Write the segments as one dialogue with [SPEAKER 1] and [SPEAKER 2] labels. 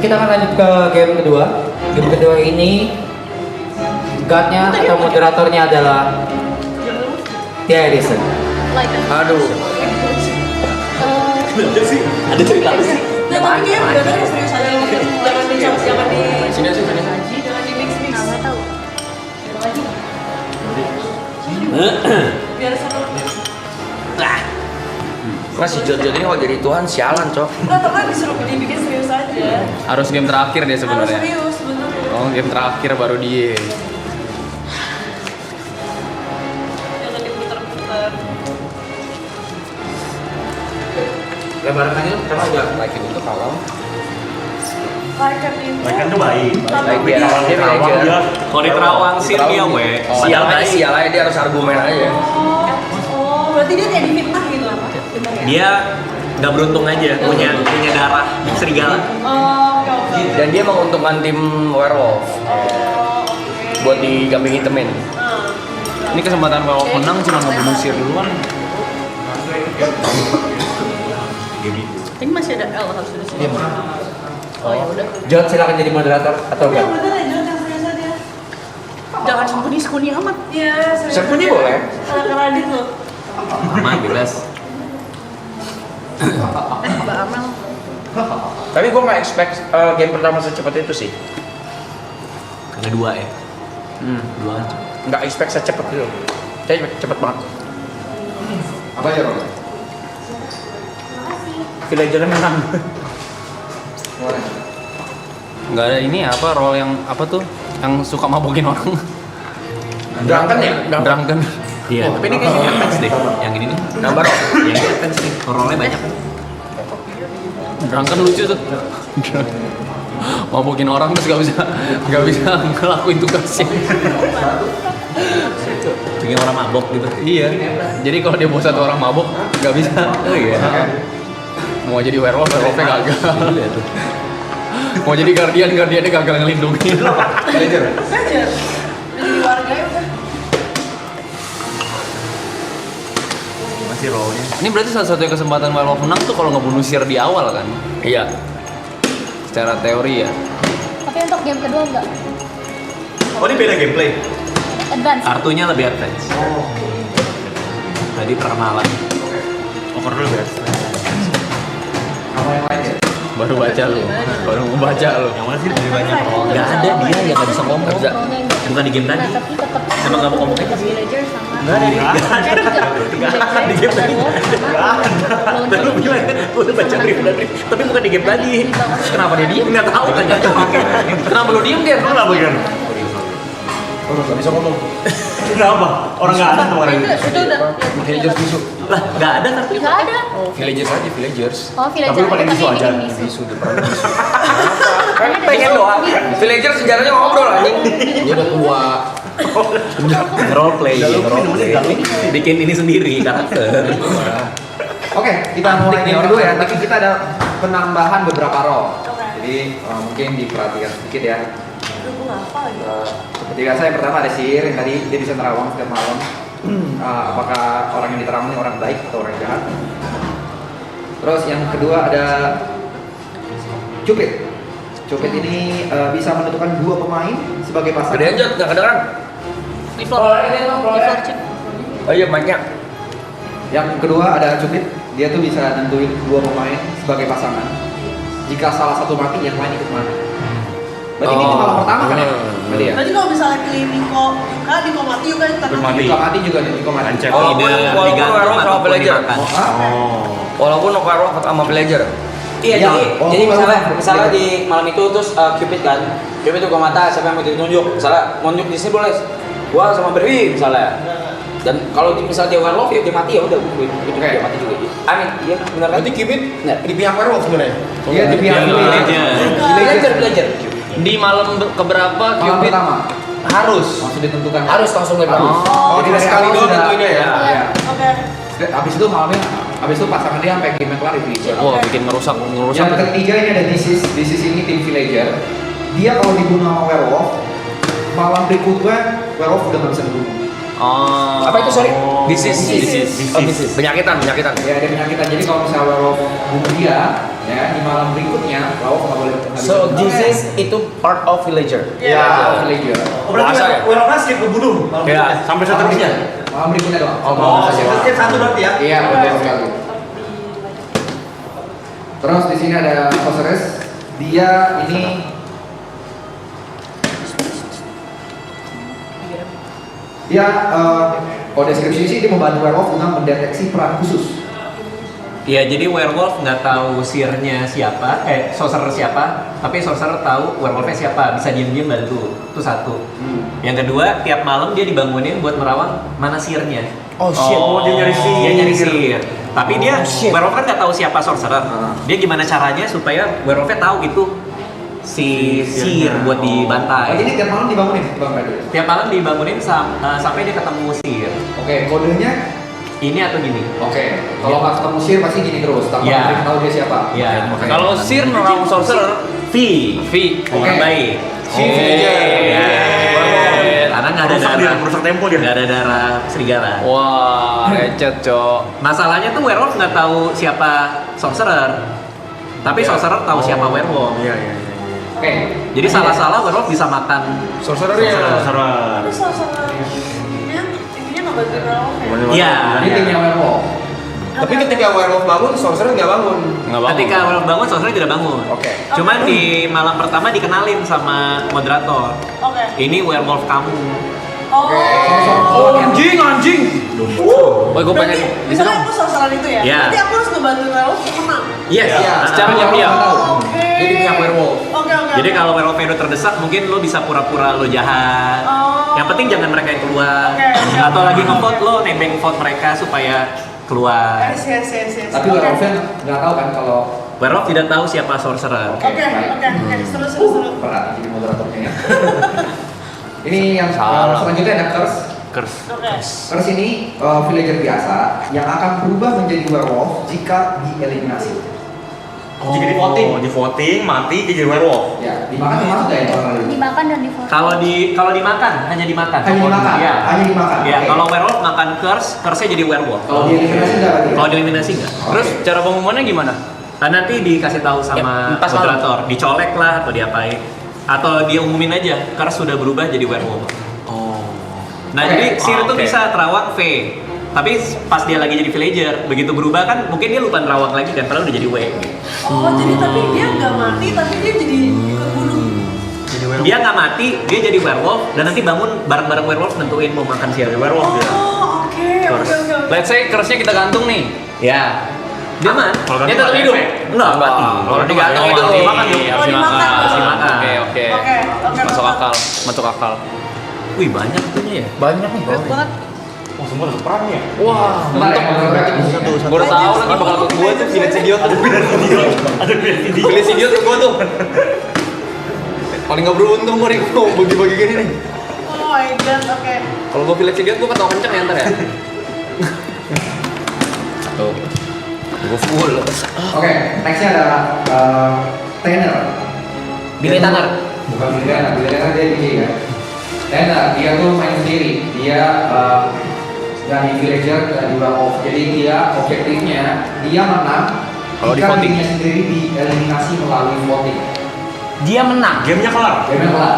[SPEAKER 1] kita akan lanjut ke game kedua. Game kedua ini guide-nya atau moderatornya adalah Tia Edison.
[SPEAKER 2] Aduh.
[SPEAKER 3] Ada cerita apa sih?
[SPEAKER 4] Nah, tapi kayaknya bener-bener serius aja. Jangan dicap, jangan di...
[SPEAKER 2] Sini.
[SPEAKER 4] Jangan di mix-mix.
[SPEAKER 5] Nggak tahu.
[SPEAKER 4] Biar seru.
[SPEAKER 2] Mas si Jod ini kalau jadi Tuhan sialan, Cok.
[SPEAKER 4] Enggak, karena disuruh dibikin serius aja.
[SPEAKER 3] Harus game terakhir dia
[SPEAKER 4] Harus
[SPEAKER 3] sebenarnya.
[SPEAKER 4] serius, bener.
[SPEAKER 3] Oh, game terakhir baru dia.
[SPEAKER 4] Jangan diputer-puter.
[SPEAKER 1] Lebaran aja karena udah lagi untuk kalau
[SPEAKER 4] Like ini.
[SPEAKER 6] Mereka tuh baik.
[SPEAKER 2] Baik biar dia villager.
[SPEAKER 6] Kalau di Terawang sih dia we.
[SPEAKER 2] Sial aja dia harus argumen aja.
[SPEAKER 4] Oh, berarti dia kayak difitnah gitu apa? Bener ya?
[SPEAKER 6] Dia nggak beruntung aja punya darah serigala.
[SPEAKER 4] Oh, oke.
[SPEAKER 2] Dan dia menguntungkan tim werewolf
[SPEAKER 4] Oh, oke.
[SPEAKER 2] buat dikambing hitemin.
[SPEAKER 3] Ini kesempatan kalau menang cuma ngebunuh Sir duluan.
[SPEAKER 4] Ini masih ada L harus di sini. Oh, ya udah.
[SPEAKER 1] Jod silakan jadi moderator atau
[SPEAKER 4] Ya
[SPEAKER 1] enggak?
[SPEAKER 4] bener aja, yang serius aja.
[SPEAKER 5] Jangan sembunyi-sembunyi amat.
[SPEAKER 4] Iya, serius.
[SPEAKER 1] Sembunyi
[SPEAKER 4] aja.
[SPEAKER 1] boleh.
[SPEAKER 4] Anak Radit loh.
[SPEAKER 6] Aman bebas.
[SPEAKER 5] Mbak Amel.
[SPEAKER 1] Tapi gue nggak expect game pertama secepat itu sih.
[SPEAKER 6] Karena dua ya. Dua kan.
[SPEAKER 1] Nggak expect secepat itu. Cepet banget. Apa ya Bang? Villager menang.
[SPEAKER 3] Nggak ada ini apa role yang apa tuh yang suka mabokin orang.
[SPEAKER 1] Drunken ya?
[SPEAKER 3] Drunken.
[SPEAKER 6] Iya. Tapi ini kayaknya advance deh. Yang ini nih.
[SPEAKER 2] Nambah dong.
[SPEAKER 6] Yang ini advance nih. Role-nya banyak.
[SPEAKER 3] Drunken lucu tuh. Mabokin orang terus nggak bisa ngelakuin tugasnya.
[SPEAKER 6] Bikin orang mabok gitu.
[SPEAKER 3] Iya. Jadi kalau dia bawa satu orang mabok nggak bisa.
[SPEAKER 6] Oh iya.
[SPEAKER 3] Mau jadi werewolfnya gagal.
[SPEAKER 6] Iya tuh.
[SPEAKER 3] Mau jadi guardiannya gagal ngelindungin.
[SPEAKER 1] Villager.
[SPEAKER 4] Aja. Udah jadi warga ya udah.
[SPEAKER 6] Masih role-nya.
[SPEAKER 3] Ini berarti salah satu kesempatan werewolf menang tuh kalau ngebunuh Sir di awal kan?
[SPEAKER 2] Iya.
[SPEAKER 3] Secara teori ya.
[SPEAKER 5] Tapi untuk game kedua enggak.
[SPEAKER 6] Oh ini beda gameplay.
[SPEAKER 5] Advance.
[SPEAKER 6] Kartunya lebih advance. Tadi perkenalan. Over dulu guys.
[SPEAKER 1] Apa yang lain ya?
[SPEAKER 3] Baru baca lu. Baru mau baca lu.
[SPEAKER 6] Yang mana sih lebih banyak role? Gak ada dia yang gak bisa ngomong.
[SPEAKER 2] Nggak bisa.
[SPEAKER 5] Role-nya enggak.
[SPEAKER 6] Bukan di game tadi.
[SPEAKER 5] Nah, tapi tetap
[SPEAKER 6] Emang nggak mau ngomong
[SPEAKER 5] tetap villager sama
[SPEAKER 6] Nggak ada di di game tadi. Dan lu bilang kan, gue udah baca brief dan brief, tapi bukan di game tadi.
[SPEAKER 3] Kenapa dia diem?
[SPEAKER 6] Nggak tahu kan?
[SPEAKER 3] Kenapa lu diem Ger?
[SPEAKER 6] Kenapa kan?
[SPEAKER 1] Oh, nggak bisa ngomong.
[SPEAKER 6] Kenapa? Orang nggak ada tuh orang ini.
[SPEAKER 4] Itu udah.
[SPEAKER 1] Villagers bisu.
[SPEAKER 6] Lah, nggak ada kan?
[SPEAKER 5] Nggak ada.
[SPEAKER 2] Villagers aja, villagers.
[SPEAKER 5] Oh, villager
[SPEAKER 6] Tapi lu paling
[SPEAKER 5] aja,
[SPEAKER 6] bisu aja.
[SPEAKER 5] bikin bisu.
[SPEAKER 2] Bisu di perang bisu. Kan pengen doang. Villager sejarahnya ngobrol anjing. Dia udah tua.
[SPEAKER 6] Role play, bikin ini sendiri karakter.
[SPEAKER 1] Oke, kita mulai game kedua ya. Tapi kita ada penambahan beberapa role. Jadi mungkin diperhatikan sedikit ya.
[SPEAKER 4] Aduh, gue ngapa lagi.
[SPEAKER 1] Seperti biasa yang pertama ada Sihir yang tadi dia bisa nerawang setiap malam. Apakah orang yang diterawang ini orang baik atau orang jahat? Terus yang kedua ada Cupid. Cupid ini bisa menentukan dua pemain sebagai pasangan.
[SPEAKER 2] Gedean Jod, nggak kedengeran.
[SPEAKER 5] Di floor. Di floor chip.
[SPEAKER 2] Oh iya banyak.
[SPEAKER 1] Yang kedua ada Cupid, dia tuh bisa nentuin dua pemain sebagai pasangan. Jika salah satu mati, yang lain ikut mati. Berarti ini malam pertama kan ya? Berarti ya?
[SPEAKER 4] Berarti kalau misalnya pilih Niko, kan Niko mati juga kan?
[SPEAKER 6] Mati.
[SPEAKER 1] Niko mati juga nih, Niko mati.
[SPEAKER 6] Ancek
[SPEAKER 2] Walaupun-
[SPEAKER 6] ide
[SPEAKER 2] walaupun
[SPEAKER 6] digantung
[SPEAKER 2] werewolf sama
[SPEAKER 6] ataupun
[SPEAKER 2] villager.
[SPEAKER 6] dimakan. Oh.
[SPEAKER 2] Walaupun werewolf sama villager.
[SPEAKER 7] Iya,
[SPEAKER 1] Iya,
[SPEAKER 7] jadi
[SPEAKER 1] oh,
[SPEAKER 7] misalnya
[SPEAKER 1] betul.
[SPEAKER 7] di malam itu terus Cupid kan, Cupid tuh gua mata siapa yang mau ditunjuk, misalnya nunjuk di sini boleh, gua sama Berwi misalnya, dan kalau misalnya dia werewolf ya dia mati ya udah, gua itu
[SPEAKER 1] Oke.
[SPEAKER 7] dia mati juga. Amin, iya benar kan?
[SPEAKER 1] Berarti Cupid
[SPEAKER 7] Nah,
[SPEAKER 1] di pihak werewolf sebenarnya? Iya, di pihak
[SPEAKER 7] belajar belajar.
[SPEAKER 3] Di malam keberapa
[SPEAKER 1] Malam
[SPEAKER 3] Cupid
[SPEAKER 1] pertama
[SPEAKER 3] harus?
[SPEAKER 1] langsung ditentukan.
[SPEAKER 2] Harus langsung lebar.
[SPEAKER 1] Oh,
[SPEAKER 2] Jadi
[SPEAKER 1] dari
[SPEAKER 2] sekali
[SPEAKER 1] awal
[SPEAKER 2] doang
[SPEAKER 1] sudah.
[SPEAKER 2] tentuinnya ya.
[SPEAKER 1] Iya.
[SPEAKER 4] Oke.
[SPEAKER 1] Habis itu malamnya, habis itu pasangan dia sampai game kelar di villager.
[SPEAKER 3] Wah, bikin ngerusak.
[SPEAKER 1] Yang ketiga ini ada This is ini tim villager. Dia kalau dibunuh sama werewolf, malam berikutnya werewolf udah nggak bisa dibunuh.
[SPEAKER 3] Oh.
[SPEAKER 2] Apa itu sorry?
[SPEAKER 1] Disease.
[SPEAKER 2] Oh, disease. Penyakitan.
[SPEAKER 1] Ya ada penyakitan. Jadi kalau misalnya werewolf bunuh dia, ya Ya, di malam berikutnya werewolf nggak boleh.
[SPEAKER 2] So this is itu part of villager.
[SPEAKER 1] Ya, villager.
[SPEAKER 6] Berarti werewolf skip kebunuh.
[SPEAKER 2] Ya,
[SPEAKER 6] Sampai seterusnya.
[SPEAKER 1] Malam berikutnya doang.
[SPEAKER 6] Oh, skip satu berarti ya?
[SPEAKER 1] Iya, betul sekali. Terus di sini ada sorceress. Dia ini kalau deskripsi sih dia membantu werewolf dengan mendeteksi peran khusus.
[SPEAKER 8] Iya, jadi werewolf nggak tahu seernya siapa, sorcerer siapa, tapi sorcerer tahu werewolfnya siapa, bisa diem-diem bantu. Itu satu. Yang kedua, tiap malam dia dibangunin buat merawang mana seernya.
[SPEAKER 2] Oh shit.
[SPEAKER 6] Oh, dia nyari sihir.
[SPEAKER 8] Dia nyari sihir. Tapi dia werewolf kan nggak tahu siapa sorcerer. Dia gimana caranya supaya werewolfnya tahu itu si sihir buat
[SPEAKER 1] Oh,
[SPEAKER 8] dibantai.
[SPEAKER 1] jadi tiap malam dibangunin, Bang Pedro.
[SPEAKER 8] Tiap malam dibangunin sampai dia ketemu sihir.
[SPEAKER 1] Oke, kodenya
[SPEAKER 8] Ini atau gini.
[SPEAKER 1] oke. Kalau nggak ketemu sihir pasti gini terus, tanpa
[SPEAKER 8] Iya.
[SPEAKER 1] tahu dia siapa.
[SPEAKER 8] Ya,
[SPEAKER 3] Kalau Sir merawang sorcerer,
[SPEAKER 8] V. Orang
[SPEAKER 1] Oke.
[SPEAKER 8] baik.
[SPEAKER 3] Si villager.
[SPEAKER 8] Iya. Karena nggak ada
[SPEAKER 6] Merusak dia,
[SPEAKER 8] darah.
[SPEAKER 6] merusak tempo dia.
[SPEAKER 8] Nggak ada darah serigala.
[SPEAKER 3] wah, lecet, Cok.
[SPEAKER 8] Masalahnya tuh werewolf nggak tahu siapa sorcerer. Tapi sorcerer tahu siapa werewolf.
[SPEAKER 6] Iya, iya, iya.
[SPEAKER 1] Oke.
[SPEAKER 8] Jadi salah-salah werewolf bisa makan.
[SPEAKER 2] Sorcerernya.
[SPEAKER 6] Saran.
[SPEAKER 4] Terus salah intinya ngebantuin werewolf ya?
[SPEAKER 8] Iya.
[SPEAKER 1] Ini timnya werewolf.
[SPEAKER 2] Tapi ketika werewolf bangun, sorcerer nggak bangun.
[SPEAKER 3] Nggak bangun.
[SPEAKER 8] Ketika werewolf bangun, sorcerer tidak bangun.
[SPEAKER 2] Oke.
[SPEAKER 8] Cuman di malam pertama dikenalin sama moderator.
[SPEAKER 4] Oke.
[SPEAKER 8] Ini werewolf kamu.
[SPEAKER 4] Oh.
[SPEAKER 2] Anjing.
[SPEAKER 3] Oh, gue pengen
[SPEAKER 4] Berarti
[SPEAKER 3] di situ.
[SPEAKER 4] misalnya aku sorcerer itu ya?
[SPEAKER 8] Iya.
[SPEAKER 4] Berarti aku harus ngebantuin werewolf untuk menang?
[SPEAKER 8] Yes.
[SPEAKER 1] Iya,
[SPEAKER 3] secara diam-diam.
[SPEAKER 4] Oke.
[SPEAKER 1] Jadi pihak werewolf.
[SPEAKER 4] Oke.
[SPEAKER 8] Jadi kalau werewolf itu terdesak, mungkin lo bisa pura-pura lo jahat.
[SPEAKER 4] Oh.
[SPEAKER 8] Yang penting jangan mereka yang keluar.
[SPEAKER 4] Oke.
[SPEAKER 8] Atau lagi nge-vote lo nebeng vote mereka supaya keluar.
[SPEAKER 4] Yes.
[SPEAKER 1] Tapi werewolfnya nggak tahu kan kalau
[SPEAKER 8] Werewolf tidak tahu siapa sorcerer.
[SPEAKER 4] Oke. Seru.
[SPEAKER 1] berat jadi moderatornya ya. Ini yang
[SPEAKER 3] Salah.
[SPEAKER 1] selanjutnya ada curse.
[SPEAKER 4] Oke.
[SPEAKER 1] Curse ini villager biasa yang akan berubah menjadi werewolf jika dieliminasi.
[SPEAKER 6] Jika di voting, mati dia jadi werewolf.
[SPEAKER 1] Ya, dimakan termasuk nggak ya kalau ini?
[SPEAKER 5] Dimakan dan difoto.
[SPEAKER 8] Kalau dimakan hanya dimakan.
[SPEAKER 1] Hanya dimakan.
[SPEAKER 8] Iya.
[SPEAKER 1] Hanya dimakan.
[SPEAKER 8] Iya,
[SPEAKER 1] Oke.
[SPEAKER 8] kalau werewolf makan curse-nya jadi werewolf.
[SPEAKER 1] Kalau dieliminasi nggak berarti?
[SPEAKER 8] Kalau dieliminasi enggak.
[SPEAKER 3] Terus cara pengumumannya gimana?
[SPEAKER 8] Nanti dikasih tahu sama
[SPEAKER 2] Ya, pas malam.
[SPEAKER 8] moderator, dicolek lah atau diapain. Atau dia umumin aja, curse sudah berubah jadi werewolf.
[SPEAKER 2] Oh.
[SPEAKER 8] Nah,
[SPEAKER 1] Oke.
[SPEAKER 8] jadi Sir itu
[SPEAKER 3] Oke.
[SPEAKER 8] bisa terawang V. Tapi pas dia lagi jadi villager, begitu berubah kan mungkin dia lupa terawang lagi kan, padahal udah jadi W.
[SPEAKER 4] Oh, jadi tapi dia nggak mati, tapi dia jadi kebunuh.
[SPEAKER 8] Dia nggak mati, dia jadi werewolf dan nanti bangun bareng-bareng werewolf nentuin mau makan siapa.
[SPEAKER 6] Werewolf dia.
[SPEAKER 4] Oh, oke.
[SPEAKER 3] Let's say curse-nya kita gantung nih.
[SPEAKER 8] Ya. Dia mah.
[SPEAKER 6] Kalau
[SPEAKER 3] Dia
[SPEAKER 6] gantung
[SPEAKER 3] tetap
[SPEAKER 6] ada
[SPEAKER 3] hidup.
[SPEAKER 6] efek.
[SPEAKER 8] Enggak, mati.
[SPEAKER 6] Kalau
[SPEAKER 3] digantung
[SPEAKER 6] itu
[SPEAKER 3] itu
[SPEAKER 6] dimakan dong.
[SPEAKER 3] harus
[SPEAKER 4] Oh,
[SPEAKER 3] dimakan.
[SPEAKER 4] dimakan.
[SPEAKER 3] Harus
[SPEAKER 8] Dimakan.
[SPEAKER 3] Oke.
[SPEAKER 4] Oke.
[SPEAKER 3] Masuk akal, masuk akal.
[SPEAKER 8] Wih, banyak tuhnya ya.
[SPEAKER 2] Banyak nih.
[SPEAKER 4] Banget.
[SPEAKER 6] Oh, semua ada perannya.
[SPEAKER 3] Wah,
[SPEAKER 1] Mantap.
[SPEAKER 3] gue udah tahu lagi bakal ke gue tuh village idiot tuh.
[SPEAKER 6] Ada video.
[SPEAKER 3] Village idiot tuh gue tuh. Paling gak beruntung gue nih, gue bagi-bagi gini nih.
[SPEAKER 4] Oh my god, oke.
[SPEAKER 3] Kalau gue village idiot gue ketawa kenceng ya ntar ya. Tuh, gue full.
[SPEAKER 1] Oke, nextnya adalah trainer.
[SPEAKER 2] Billy Tanner.
[SPEAKER 1] Bukan Billy Tanner, Billy Tanner dia DJ kan. Trainer, dia tuh main sendiri. Dia dari villager dari werewolf. Jadi dia objektifnya dia menang
[SPEAKER 3] Kalau di
[SPEAKER 1] jika
[SPEAKER 3] voting.
[SPEAKER 1] dirinya sendiri dieliminasi melalui voting.
[SPEAKER 2] Dia menang.
[SPEAKER 6] Gamenya kelar.
[SPEAKER 1] Game kelar.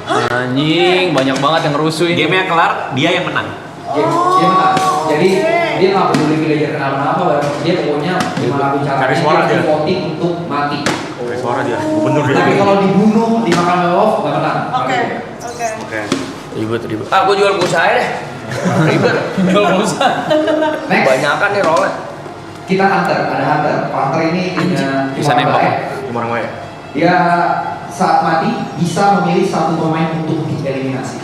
[SPEAKER 3] Anjing, banyak banget yang ngerusuin.
[SPEAKER 8] Game-nya kelar, dia yang menang.
[SPEAKER 1] Dia menang. Jadi
[SPEAKER 4] oke.
[SPEAKER 1] dia nggak peduli villager kenapa-napa, dia pokoknya gimana pun caranya
[SPEAKER 6] Cari suara
[SPEAKER 1] dia
[SPEAKER 6] dia.
[SPEAKER 1] voting untuk mati.
[SPEAKER 6] Kayak suara dia. Gubernur dia.
[SPEAKER 1] Tapi kalau dibunuh dimakan werewolf nggak menang.
[SPEAKER 4] Oke.
[SPEAKER 6] Oke.
[SPEAKER 3] Ribet.
[SPEAKER 2] Ah, gue jual pulsa aja deh. Ribet.
[SPEAKER 3] Jual pulsa.
[SPEAKER 1] Next.
[SPEAKER 2] Banyakan nih rolnya.
[SPEAKER 1] Kita hunter, ada hunter. Hunter ini punya
[SPEAKER 3] Bisa
[SPEAKER 1] cuma
[SPEAKER 3] nembak.
[SPEAKER 1] baik.
[SPEAKER 6] Gimana gue?
[SPEAKER 1] Dia saat mati bisa memilih satu pemain untuk dieliminasi.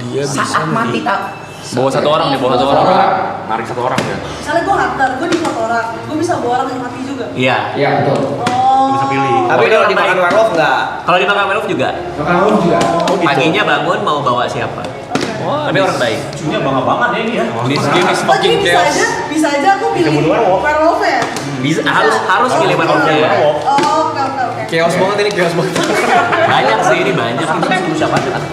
[SPEAKER 3] Dia
[SPEAKER 2] Saat mati tak.
[SPEAKER 3] bawa satu orang nih, bawa satu
[SPEAKER 1] Satu
[SPEAKER 3] orang.
[SPEAKER 1] orang.
[SPEAKER 6] Narik satu orang ya.
[SPEAKER 4] Misalnya gue hunter, gue di foto orang, gue bisa bawa orang yang mati juga.
[SPEAKER 8] Iya.
[SPEAKER 1] Iya betul.
[SPEAKER 4] Oh.
[SPEAKER 6] Bisa pilih.
[SPEAKER 2] Tapi kalau dimakan werewolf enggak.
[SPEAKER 8] Kalau dimakan werewolf juga.
[SPEAKER 1] Makan werewolf juga.
[SPEAKER 8] Paginya bangun mau bawa siapa?
[SPEAKER 3] Wah,
[SPEAKER 8] Tapi orang baik.
[SPEAKER 6] Cunya bangga-bangga deh ini ya.
[SPEAKER 3] This game is
[SPEAKER 4] Oh, jadi
[SPEAKER 3] fucking chaos.
[SPEAKER 4] bisa aja aku pilih
[SPEAKER 6] bunuh werewolf.
[SPEAKER 4] werewolf ya?
[SPEAKER 8] Bisa harus pilih werewolf ya.
[SPEAKER 6] Werewolf.
[SPEAKER 4] Oh, oke.
[SPEAKER 3] Chaos banget ini, chaos banget.
[SPEAKER 8] Banyak sih ini banyak.
[SPEAKER 2] Siapa aja kan?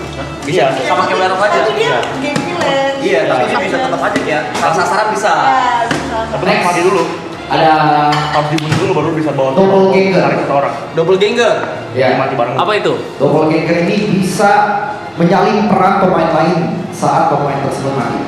[SPEAKER 6] Bisa.
[SPEAKER 2] Sama kayak werewolf aja.
[SPEAKER 4] Tapi dia game village.
[SPEAKER 2] Iya, tapi dia bisa tetap aja ya. Salah sasaran bisa.
[SPEAKER 4] Ya, bisa.
[SPEAKER 6] Tapi mati dulu.
[SPEAKER 1] Ada
[SPEAKER 6] Harus dibunuh dulu baru bisa bawa
[SPEAKER 1] Doppelganger.
[SPEAKER 6] tarik ke orang.
[SPEAKER 2] Doppelganger.
[SPEAKER 1] Ya.
[SPEAKER 6] Mati bareng.
[SPEAKER 3] Apa itu?
[SPEAKER 1] Doppelganger ini bisa menyalin peran pemain lain saat pemain tersebut mati.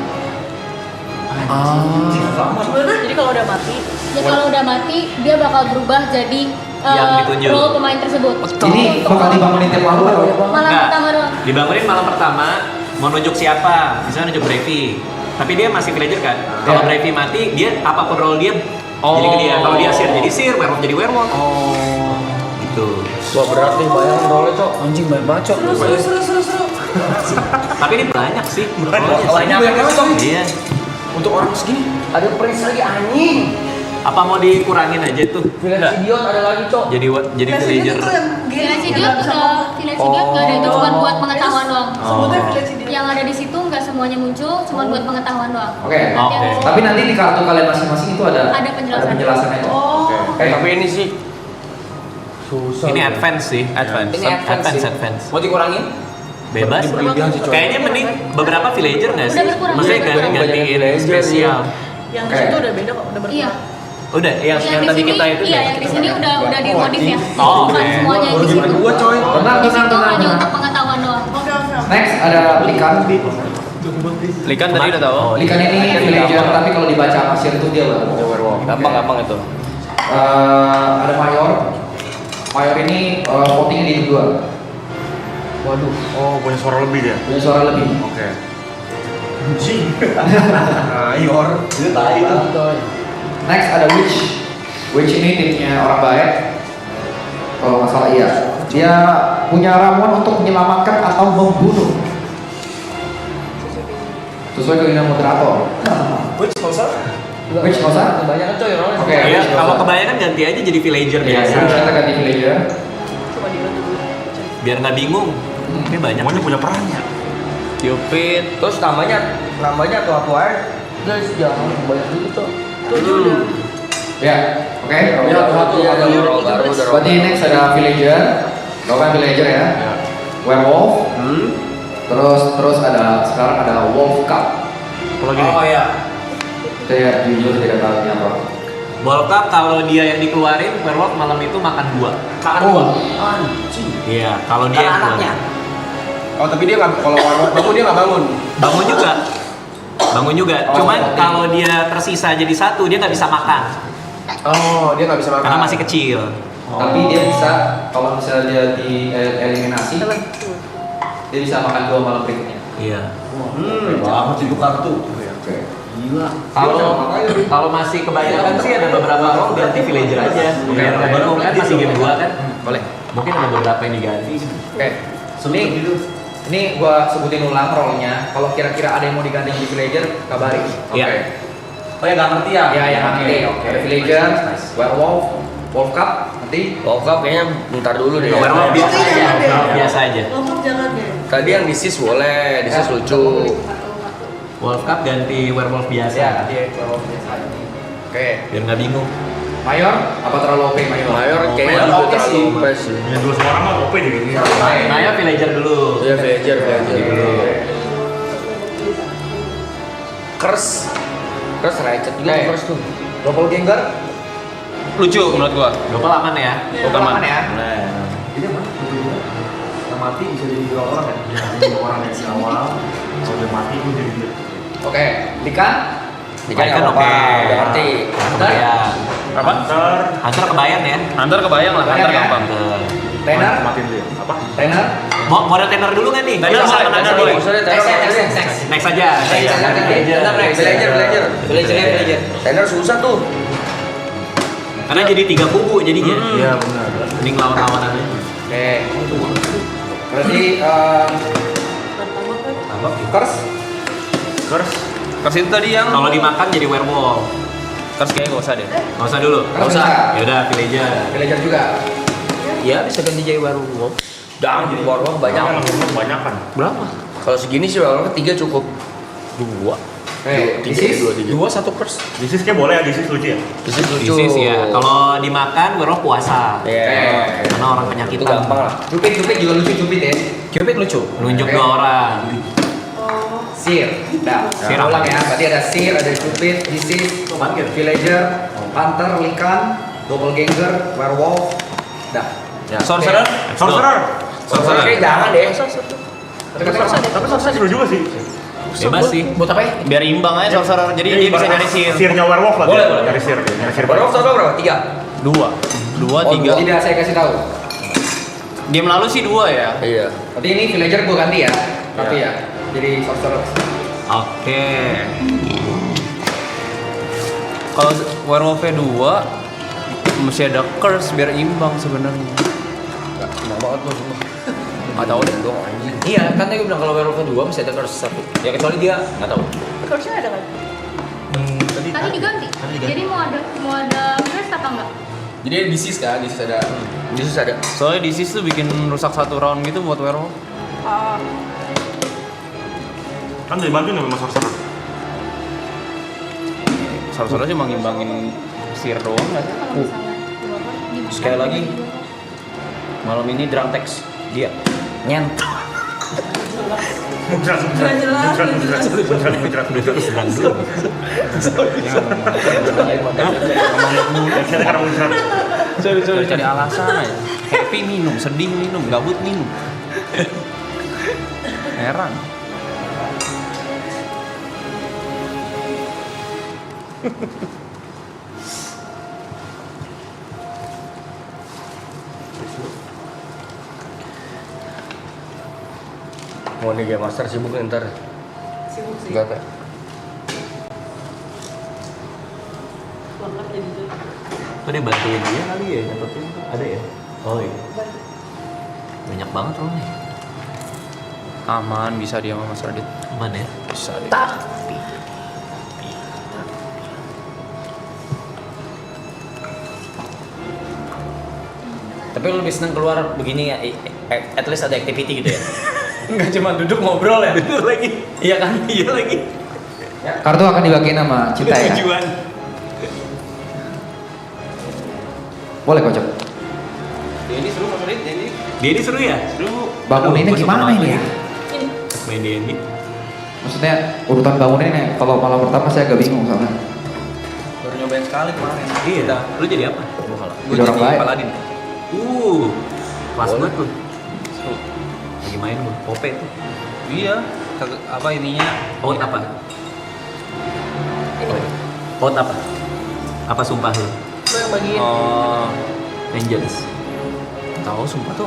[SPEAKER 4] Jadi kalau udah mati,
[SPEAKER 5] Ya kalau udah mati, dia bakal berubah jadi
[SPEAKER 8] Yang ditunjuk.
[SPEAKER 5] role pemain tersebut.
[SPEAKER 1] Ini bakal dibangunin tiap malam atau?
[SPEAKER 5] Malam
[SPEAKER 8] Nggak.
[SPEAKER 5] pertama doang.
[SPEAKER 8] Dibangunin malam pertama, mau nunjuk siapa? Misalnya nunjuk Brevi. Tapi dia masih villager kan? Kalau
[SPEAKER 1] Ya.
[SPEAKER 8] Brevi mati, dia apapun role dia
[SPEAKER 3] Oh.
[SPEAKER 8] jadi ke dia. Kalau dia Seer jadi Seer, werewolf jadi werewolf.
[SPEAKER 3] Oh.
[SPEAKER 8] Gitu.
[SPEAKER 2] Wah berat nih bayangin role cok.
[SPEAKER 3] Anjing banyak banget, Cok.
[SPEAKER 8] Tapi ini banyak sih.
[SPEAKER 2] Banyak banget cok.
[SPEAKER 8] Iya.
[SPEAKER 2] Untuk orang segini ada prince lagi anjing.
[SPEAKER 8] Apa mau dikurangin aja tuh?
[SPEAKER 2] Village idiot ada lagi cok.
[SPEAKER 8] Jadi villager.
[SPEAKER 5] Village Idiot Village Idiot nggak ada, itu cuma buat pengetahuan doang.
[SPEAKER 4] sebutnya Village Idiot.
[SPEAKER 5] Yang ada di situ nggak semuanya muncul, cuma buat pengetahuan doang.
[SPEAKER 1] Oke.
[SPEAKER 8] Oke.
[SPEAKER 1] Tapi nanti di kartu kalian masing-masing itu ada
[SPEAKER 5] Ada penjelasan.
[SPEAKER 1] penjelasannya.
[SPEAKER 4] Oh.
[SPEAKER 2] Tapi ini sih susah.
[SPEAKER 8] Ini advance sih, advance.
[SPEAKER 7] Ini advance sih.
[SPEAKER 8] Advance.
[SPEAKER 7] Mau dikurangin?
[SPEAKER 8] Bebas.
[SPEAKER 2] Berlebihan sih, Coy.
[SPEAKER 8] Kayaknya mending beberapa villager nggak sih?
[SPEAKER 5] Udah berkurang.
[SPEAKER 8] Maksudnya
[SPEAKER 5] Udah berkurang.
[SPEAKER 8] gantiin
[SPEAKER 2] Villager,
[SPEAKER 8] spesial.
[SPEAKER 4] Yang di
[SPEAKER 1] Oke.
[SPEAKER 4] situ udah beda kok, udah berkurang.
[SPEAKER 5] Iya.
[SPEAKER 8] Udah, yang
[SPEAKER 5] di
[SPEAKER 8] tadi
[SPEAKER 5] sini,
[SPEAKER 8] kita itu
[SPEAKER 5] iya,
[SPEAKER 8] deh.
[SPEAKER 5] yang di sini udah dimodif ya.
[SPEAKER 8] Oh,
[SPEAKER 5] Bukan
[SPEAKER 8] oke.
[SPEAKER 5] semuanya yang di situ.
[SPEAKER 2] coy.
[SPEAKER 1] Tenang,
[SPEAKER 5] Di situ
[SPEAKER 1] tenang,
[SPEAKER 5] hanya
[SPEAKER 1] tenang.
[SPEAKER 5] untuk pengetahuan doang.
[SPEAKER 4] Oke.
[SPEAKER 1] Next ada Likan.
[SPEAKER 3] Likan tadi udah tahu.
[SPEAKER 1] Likan ini villager, tapi kalau dibaca pasir itu dia werewolf.
[SPEAKER 2] Gampang itu.
[SPEAKER 1] Ada Mayor. Mayor ini votingnya di kedua.
[SPEAKER 2] Waduh.
[SPEAKER 6] Oh, punya suara lebih dia.
[SPEAKER 1] Punya suara lebih.
[SPEAKER 6] Oke. Mayor.
[SPEAKER 2] Itu tadi tuh coy.
[SPEAKER 1] Next ada Witch. Witch ini timnya orang baik. Kalau nggak salah iya. Dia punya ramuan untuk menyelamatkan atau membunuh. Sesuai keinginan moderator.
[SPEAKER 2] Which nggak usah.
[SPEAKER 1] Witch nggak usah?
[SPEAKER 2] Kebanyakan coy orang.
[SPEAKER 1] Oke.
[SPEAKER 8] Ya,
[SPEAKER 1] Witch nggak
[SPEAKER 8] kalau
[SPEAKER 1] usah.
[SPEAKER 8] kebanyakan ganti aja jadi villager
[SPEAKER 1] Iya,
[SPEAKER 8] biasa.
[SPEAKER 1] Witch kita ganti villager.
[SPEAKER 4] Coba dibantu dulu.
[SPEAKER 8] Biar nggak bingung. Ini banyak.
[SPEAKER 6] Semuanya punya perannya.
[SPEAKER 3] Cupid.
[SPEAKER 2] Terus namanya tua aja. Guys jangan banyak dulu cok.
[SPEAKER 4] Tujuh udah.
[SPEAKER 1] Ya, oke.
[SPEAKER 2] Ya satu ada role baru ada role.
[SPEAKER 1] Berarti next ada villager. Kau kan villager ya. Werewolf. Terus ada sekarang ada wolf cup.
[SPEAKER 6] Apa lagi nih?
[SPEAKER 7] Oh ya.
[SPEAKER 1] Saya jujur tidak tahu ini apa.
[SPEAKER 8] Ball cup kalau dia yang dikeluarin, werewolf malam itu makan 2.
[SPEAKER 7] Makan dua. Anjing.
[SPEAKER 8] Iya, kalau dia yang
[SPEAKER 7] Karena anaknya.
[SPEAKER 2] Oh tapi dia nggak kalau bangun dia nggak bangun.
[SPEAKER 8] bangun juga. Bangun juga.
[SPEAKER 1] Oh,
[SPEAKER 8] Cuman
[SPEAKER 1] oke.
[SPEAKER 8] kalau dia tersisa jadi satu, dia nggak bisa makan
[SPEAKER 2] Oh dia nggak bisa makan.
[SPEAKER 8] karena masih kecil.
[SPEAKER 1] Tapi dia bisa kalau misalnya dia dieliminasi, dia bisa makan 2 malam berikutnya.
[SPEAKER 8] Iya.
[SPEAKER 2] Banget itu kartu.
[SPEAKER 1] Oke.
[SPEAKER 2] Gila.
[SPEAKER 8] Kalau masih kebanyakan sih ada beberapa role ganti villager aja.
[SPEAKER 1] Oke,
[SPEAKER 8] Biar
[SPEAKER 1] oke.
[SPEAKER 8] bingung kan masih game 2 kan.
[SPEAKER 1] Boleh.
[SPEAKER 8] Mungkin ada beberapa yang diganti.
[SPEAKER 1] Oke. Ini gua sebutin ulang role-nya. Kalau kira-kira ada yang mau diganti di villager, kabari.
[SPEAKER 8] Iya.
[SPEAKER 7] Oh ya nggak ngerti ya?
[SPEAKER 1] Ya, yang nanti. Ada villager, werewolf, wolf cup, nanti.
[SPEAKER 2] Lengkap kayaknya bentar dulu deh.
[SPEAKER 8] Werewolf biasa aja.
[SPEAKER 4] Jangan deh.
[SPEAKER 8] Werewolf biasa aja.
[SPEAKER 4] Lompat jangan deh.
[SPEAKER 2] Tadi yang disis boleh, disis lucu.
[SPEAKER 8] Wolf Cup ganti werewolf biasa.
[SPEAKER 1] Ya, nanti werewolf biasa. Oke.
[SPEAKER 8] Biar nggak bingung.
[SPEAKER 1] Mayor, apa terlalu OP Mayor?
[SPEAKER 2] Mayor kayaknya
[SPEAKER 7] Mayor
[SPEAKER 2] juga
[SPEAKER 7] oke
[SPEAKER 2] terlalu
[SPEAKER 7] sih.
[SPEAKER 2] OP sih.
[SPEAKER 6] Punya dua semua orang mah OP deh ini.
[SPEAKER 8] Naya villager dulu.
[SPEAKER 2] Iya villager. Kers. Kers recet juga
[SPEAKER 1] Oke.
[SPEAKER 2] tuh kers tuh.
[SPEAKER 1] Doppelganger,
[SPEAKER 3] Lucu menurut gua.
[SPEAKER 8] Gopal aman ya.
[SPEAKER 1] aman ya.
[SPEAKER 2] Nah.
[SPEAKER 6] Jadi apa? Yang mati bisa jadi dua orang kan? Ya, ini orang yang di awal. Kalau dia mati itu jadi dia.
[SPEAKER 1] Oke, Likan,
[SPEAKER 2] Dikasih
[SPEAKER 8] Kan
[SPEAKER 2] apa?
[SPEAKER 8] oke.
[SPEAKER 2] Udah ngerti.
[SPEAKER 8] Kebayang.
[SPEAKER 3] Apa?
[SPEAKER 6] Ntar
[SPEAKER 8] Hunter kebayang ya.
[SPEAKER 3] Hunter kebayang lah, Hunter
[SPEAKER 1] Kebayang ya?
[SPEAKER 3] gampang.
[SPEAKER 8] Hunter.
[SPEAKER 1] Trainer,
[SPEAKER 6] matiin dia. Apa?
[SPEAKER 1] trainer,
[SPEAKER 8] Mau model tenor dulu nggak nih?
[SPEAKER 3] Tenor boleh, tenor boleh.
[SPEAKER 2] Maksudnya tenor
[SPEAKER 8] Next aja.
[SPEAKER 7] Villager.
[SPEAKER 2] Tenor susah tuh.
[SPEAKER 8] Karena jadi 3 kubu jadinya.
[SPEAKER 6] Iya benar.
[SPEAKER 8] Mending lawan-lawanan aja.
[SPEAKER 1] oke. Berarti Kers,
[SPEAKER 6] Kers.
[SPEAKER 3] Kers itu tadi yang
[SPEAKER 8] Kalau dimakan jadi werewolf.
[SPEAKER 3] Kers kayaknya nggak usah deh.
[SPEAKER 8] Nggak usah dulu.
[SPEAKER 1] Nggak usah.
[SPEAKER 8] Yaudah, villager.
[SPEAKER 1] villager juga.
[SPEAKER 2] Iya bisa ganti jadi werewolf. Dan werewolf banyak.
[SPEAKER 6] Kebanyakan.
[SPEAKER 2] Berapa? Kalau segini sih werewolf 3 cukup. 2.
[SPEAKER 1] Oke,
[SPEAKER 2] Tiga,
[SPEAKER 1] disease,
[SPEAKER 2] 2, 1 kers.
[SPEAKER 6] Disis kayak boleh ya, disis lucu ya.
[SPEAKER 2] Disis lucu.
[SPEAKER 8] Isis ya. Kalau dimakan werewolf puasa.
[SPEAKER 2] Iya.
[SPEAKER 8] Karena orang
[SPEAKER 2] Itu
[SPEAKER 8] penyakitan.
[SPEAKER 2] gampang lah.
[SPEAKER 1] Cupid juga lucu Cupid ya.
[SPEAKER 2] Cupid lucu.
[SPEAKER 8] Nunjuk
[SPEAKER 1] Oke.
[SPEAKER 8] 2 orang.
[SPEAKER 1] Seer. Nah,
[SPEAKER 3] Seer
[SPEAKER 1] kita
[SPEAKER 3] apa?
[SPEAKER 1] ulang ya. Berarti ada Seer, ada Cupid, Disease, Villager, Hunter, Lycan, Doppelganger, Werewolf. Dah.
[SPEAKER 3] Sorcerer.
[SPEAKER 6] Sorcerer.
[SPEAKER 2] Sorcerer kayak jangan deh.
[SPEAKER 6] Tapi sorcerer seru juga sih.
[SPEAKER 8] Bebas sih.
[SPEAKER 2] Buat apa ya?
[SPEAKER 3] Biar imbang aja sorcerer. Jadi dia bisa nyari sihir.
[SPEAKER 6] Sihirnya werewolf lah.
[SPEAKER 2] Boleh,
[SPEAKER 6] dia.
[SPEAKER 2] boleh.
[SPEAKER 6] Nyari sihir. Nyari sihir.
[SPEAKER 2] Werewolf total berapa? 3.
[SPEAKER 3] 2, 3.
[SPEAKER 1] Tidak, saya kasih tahu.
[SPEAKER 3] Game lalu sih 2 ya.
[SPEAKER 2] Iya.
[SPEAKER 1] Tapi ini Villager gua ganti ya. Tapi ya. Jadi Sorcerer.
[SPEAKER 8] Oke.
[SPEAKER 3] Kalau werewolf-nya 2 mesti ada curse biar imbang sebenarnya.
[SPEAKER 2] Enak banget lu semua.
[SPEAKER 3] Enggak tahu deh.
[SPEAKER 2] Dong anjing.
[SPEAKER 7] Iya, kan tadi gue bilang kalau werewolf 2 mesti ada curse 1. Ya kecuali dia nggak tahu.
[SPEAKER 4] Curse-nya ada kan?
[SPEAKER 5] Tadi diganti. Jadi mau ada first apa enggak?
[SPEAKER 1] Jadi ada Disease kan? Disease ada.
[SPEAKER 2] Disease ada.
[SPEAKER 3] Soalnya disease tuh bikin rusak 1 round gitu buat werewolf.
[SPEAKER 4] Ah,
[SPEAKER 6] Kan dari bantuin sama sorcerer.
[SPEAKER 3] Sorcerer cuma ngimbangin sihir doang nggak sih?
[SPEAKER 5] Kalau misalnya dua
[SPEAKER 7] Sekali lagi. Malam ini drum text dia nyent.
[SPEAKER 6] Muncrat. Karena muncrat.
[SPEAKER 3] Sorry. Cari alasan aja. Happy minum, sedih minum, gabut minum. Heran.
[SPEAKER 2] Mau nih Game Master sibuk nih ntar.
[SPEAKER 4] sibuk sih.
[SPEAKER 2] Enggak kayak.
[SPEAKER 4] Lengkap jadi tuh.
[SPEAKER 8] Tuh dia bantuin dia kali ya nyatetin. Ada ya? Oh iya. Banyak banget loh nih.
[SPEAKER 3] Aman, bisa dia sama Mas Radit.
[SPEAKER 8] Aman ya?
[SPEAKER 3] Bisa dia.
[SPEAKER 7] Tapi lu lebih seneng keluar begini ya, at least ada activity gitu ya.
[SPEAKER 3] Enggak cuma duduk ngobrol ya.
[SPEAKER 8] Betul lagi. Iya kan? Iya lagi.
[SPEAKER 1] Kartu akan dibagiin sama Cita ya.
[SPEAKER 8] Tujuan.
[SPEAKER 1] Boleh kocok.
[SPEAKER 3] Ini seru Mas Radit, ini.
[SPEAKER 8] Dia ini seru ya?
[SPEAKER 3] Seru.
[SPEAKER 1] Banguninnya
[SPEAKER 8] Aduh, gua
[SPEAKER 1] gimana
[SPEAKER 8] suka
[SPEAKER 1] ini ya?
[SPEAKER 8] banget main D&D.
[SPEAKER 1] Maksudnya urutan bangunannya kalau malam pertama saya agak bingung soalnya.
[SPEAKER 3] Baru nyobain sekali kemarin.
[SPEAKER 8] Iya. Lu jadi apa?
[SPEAKER 3] Gue
[SPEAKER 1] Jadi orang
[SPEAKER 3] jadi
[SPEAKER 1] baik.
[SPEAKER 3] paladin.
[SPEAKER 8] Kelas banget tuh. Lagi main gue, OP tuh.
[SPEAKER 3] Iya. Apa ininya?
[SPEAKER 8] Out apa? Out apa? Apa sumpah lu?
[SPEAKER 4] Lu yang bagiin.
[SPEAKER 3] Oh,
[SPEAKER 8] Vengeance.
[SPEAKER 3] tahu sumpah tuh.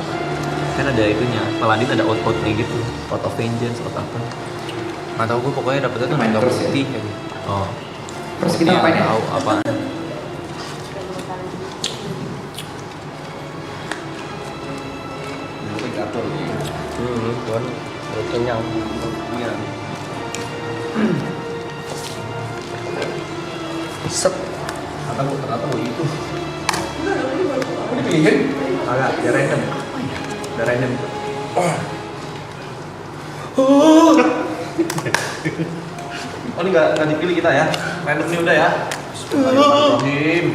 [SPEAKER 8] Kan ada itunya, Paladin ada out-outnya gitu. Out of Vengeance, out apa.
[SPEAKER 3] Nggak tahu gue pokoknya dapetnya tuh
[SPEAKER 1] Main
[SPEAKER 3] naga
[SPEAKER 1] terus ya?
[SPEAKER 3] putih gitu.
[SPEAKER 8] Oh.
[SPEAKER 1] Terus kita
[SPEAKER 3] Iya,
[SPEAKER 1] ngapain ya?
[SPEAKER 3] tahu apa?
[SPEAKER 2] Tuan. Udah kenyang.
[SPEAKER 3] Iya.
[SPEAKER 2] Set. Kata gue itu. Dipilihin? Agak, dia random. Udah random. Oh ini nggak dipilih kita ya? Random nih udah ya? Bismillahirrahmanirrahim.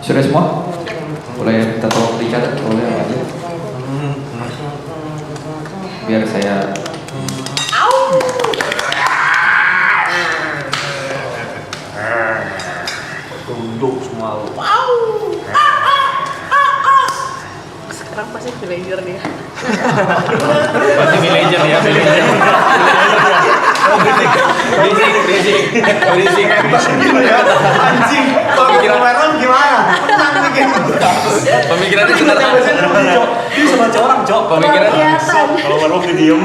[SPEAKER 1] Sudah semua? Boleh minta tolong dicatat, boleh aja. Biar saya
[SPEAKER 2] Tunduk semua lu.
[SPEAKER 4] Sekarang pasti villager dia.
[SPEAKER 3] Pasti villager ya, villager. Berisik.
[SPEAKER 2] Anjing. Pemikiran merah gimana? Menang bikin.
[SPEAKER 3] Pemikirannya sederhana.
[SPEAKER 2] Dia bisa baca orang, Cok.
[SPEAKER 3] Pemikiran
[SPEAKER 6] Kalau werewolf dia diem.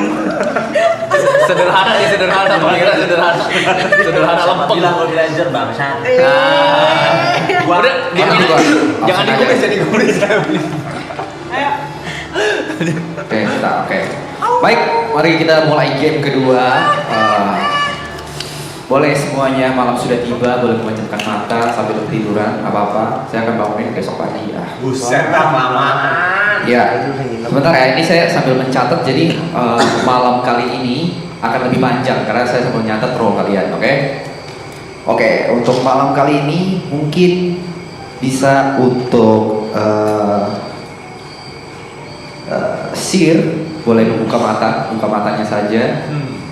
[SPEAKER 3] sederhana nih, sederhana. Pemikiran sederhana. Sederhana lempeng.
[SPEAKER 7] Bilang lo villager bangsat.
[SPEAKER 3] Nah, udah diamin
[SPEAKER 1] Gua-
[SPEAKER 3] aja.
[SPEAKER 1] gua-
[SPEAKER 3] Jangan
[SPEAKER 1] langsung
[SPEAKER 3] dikulis,
[SPEAKER 1] aja.
[SPEAKER 3] jadi dikulis.
[SPEAKER 1] Oke. Baik, mari kita mulai game kedua. Boleh semuanya, malam sudah tiba, boleh memejamkan mata sambil tiduran, apa-apa. Saya akan bangunin besok pagi ya.
[SPEAKER 2] Buset, lama-lamaan.
[SPEAKER 1] Ya, sebentar ya. Ini saya sambil mencatat. Jadi malam kali ini akan lebih panjang karena saya sambil nyatat roll kalian. Oke? Oke, untuk malam kali ini mungkin bisa untuk Seer boleh buka matanya saja.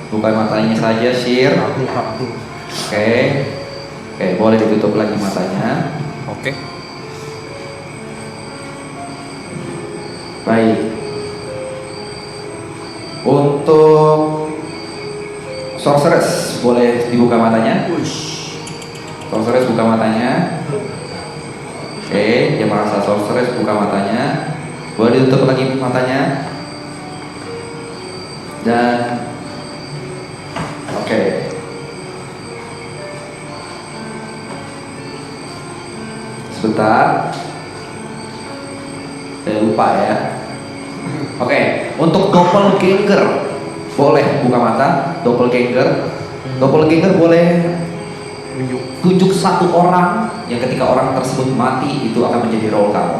[SPEAKER 1] Buka matanya saja, Syir. Oke, boleh ditutup lagi matanya.
[SPEAKER 3] Oke.
[SPEAKER 1] Baik. Untuk Sorceress boleh dibuka matanya. Sorceress buka matanya. Oke, dia merasa Sorceress buka matanya. Boleh ditutup lagi matanya. Dan oke. Sebentar. Saya lupa ya. Oke, untuk doppelganger boleh buka mata. Doppelganger boleh tunjuk satu orang yang ketika orang tersebut mati itu akan menjadi role kamu.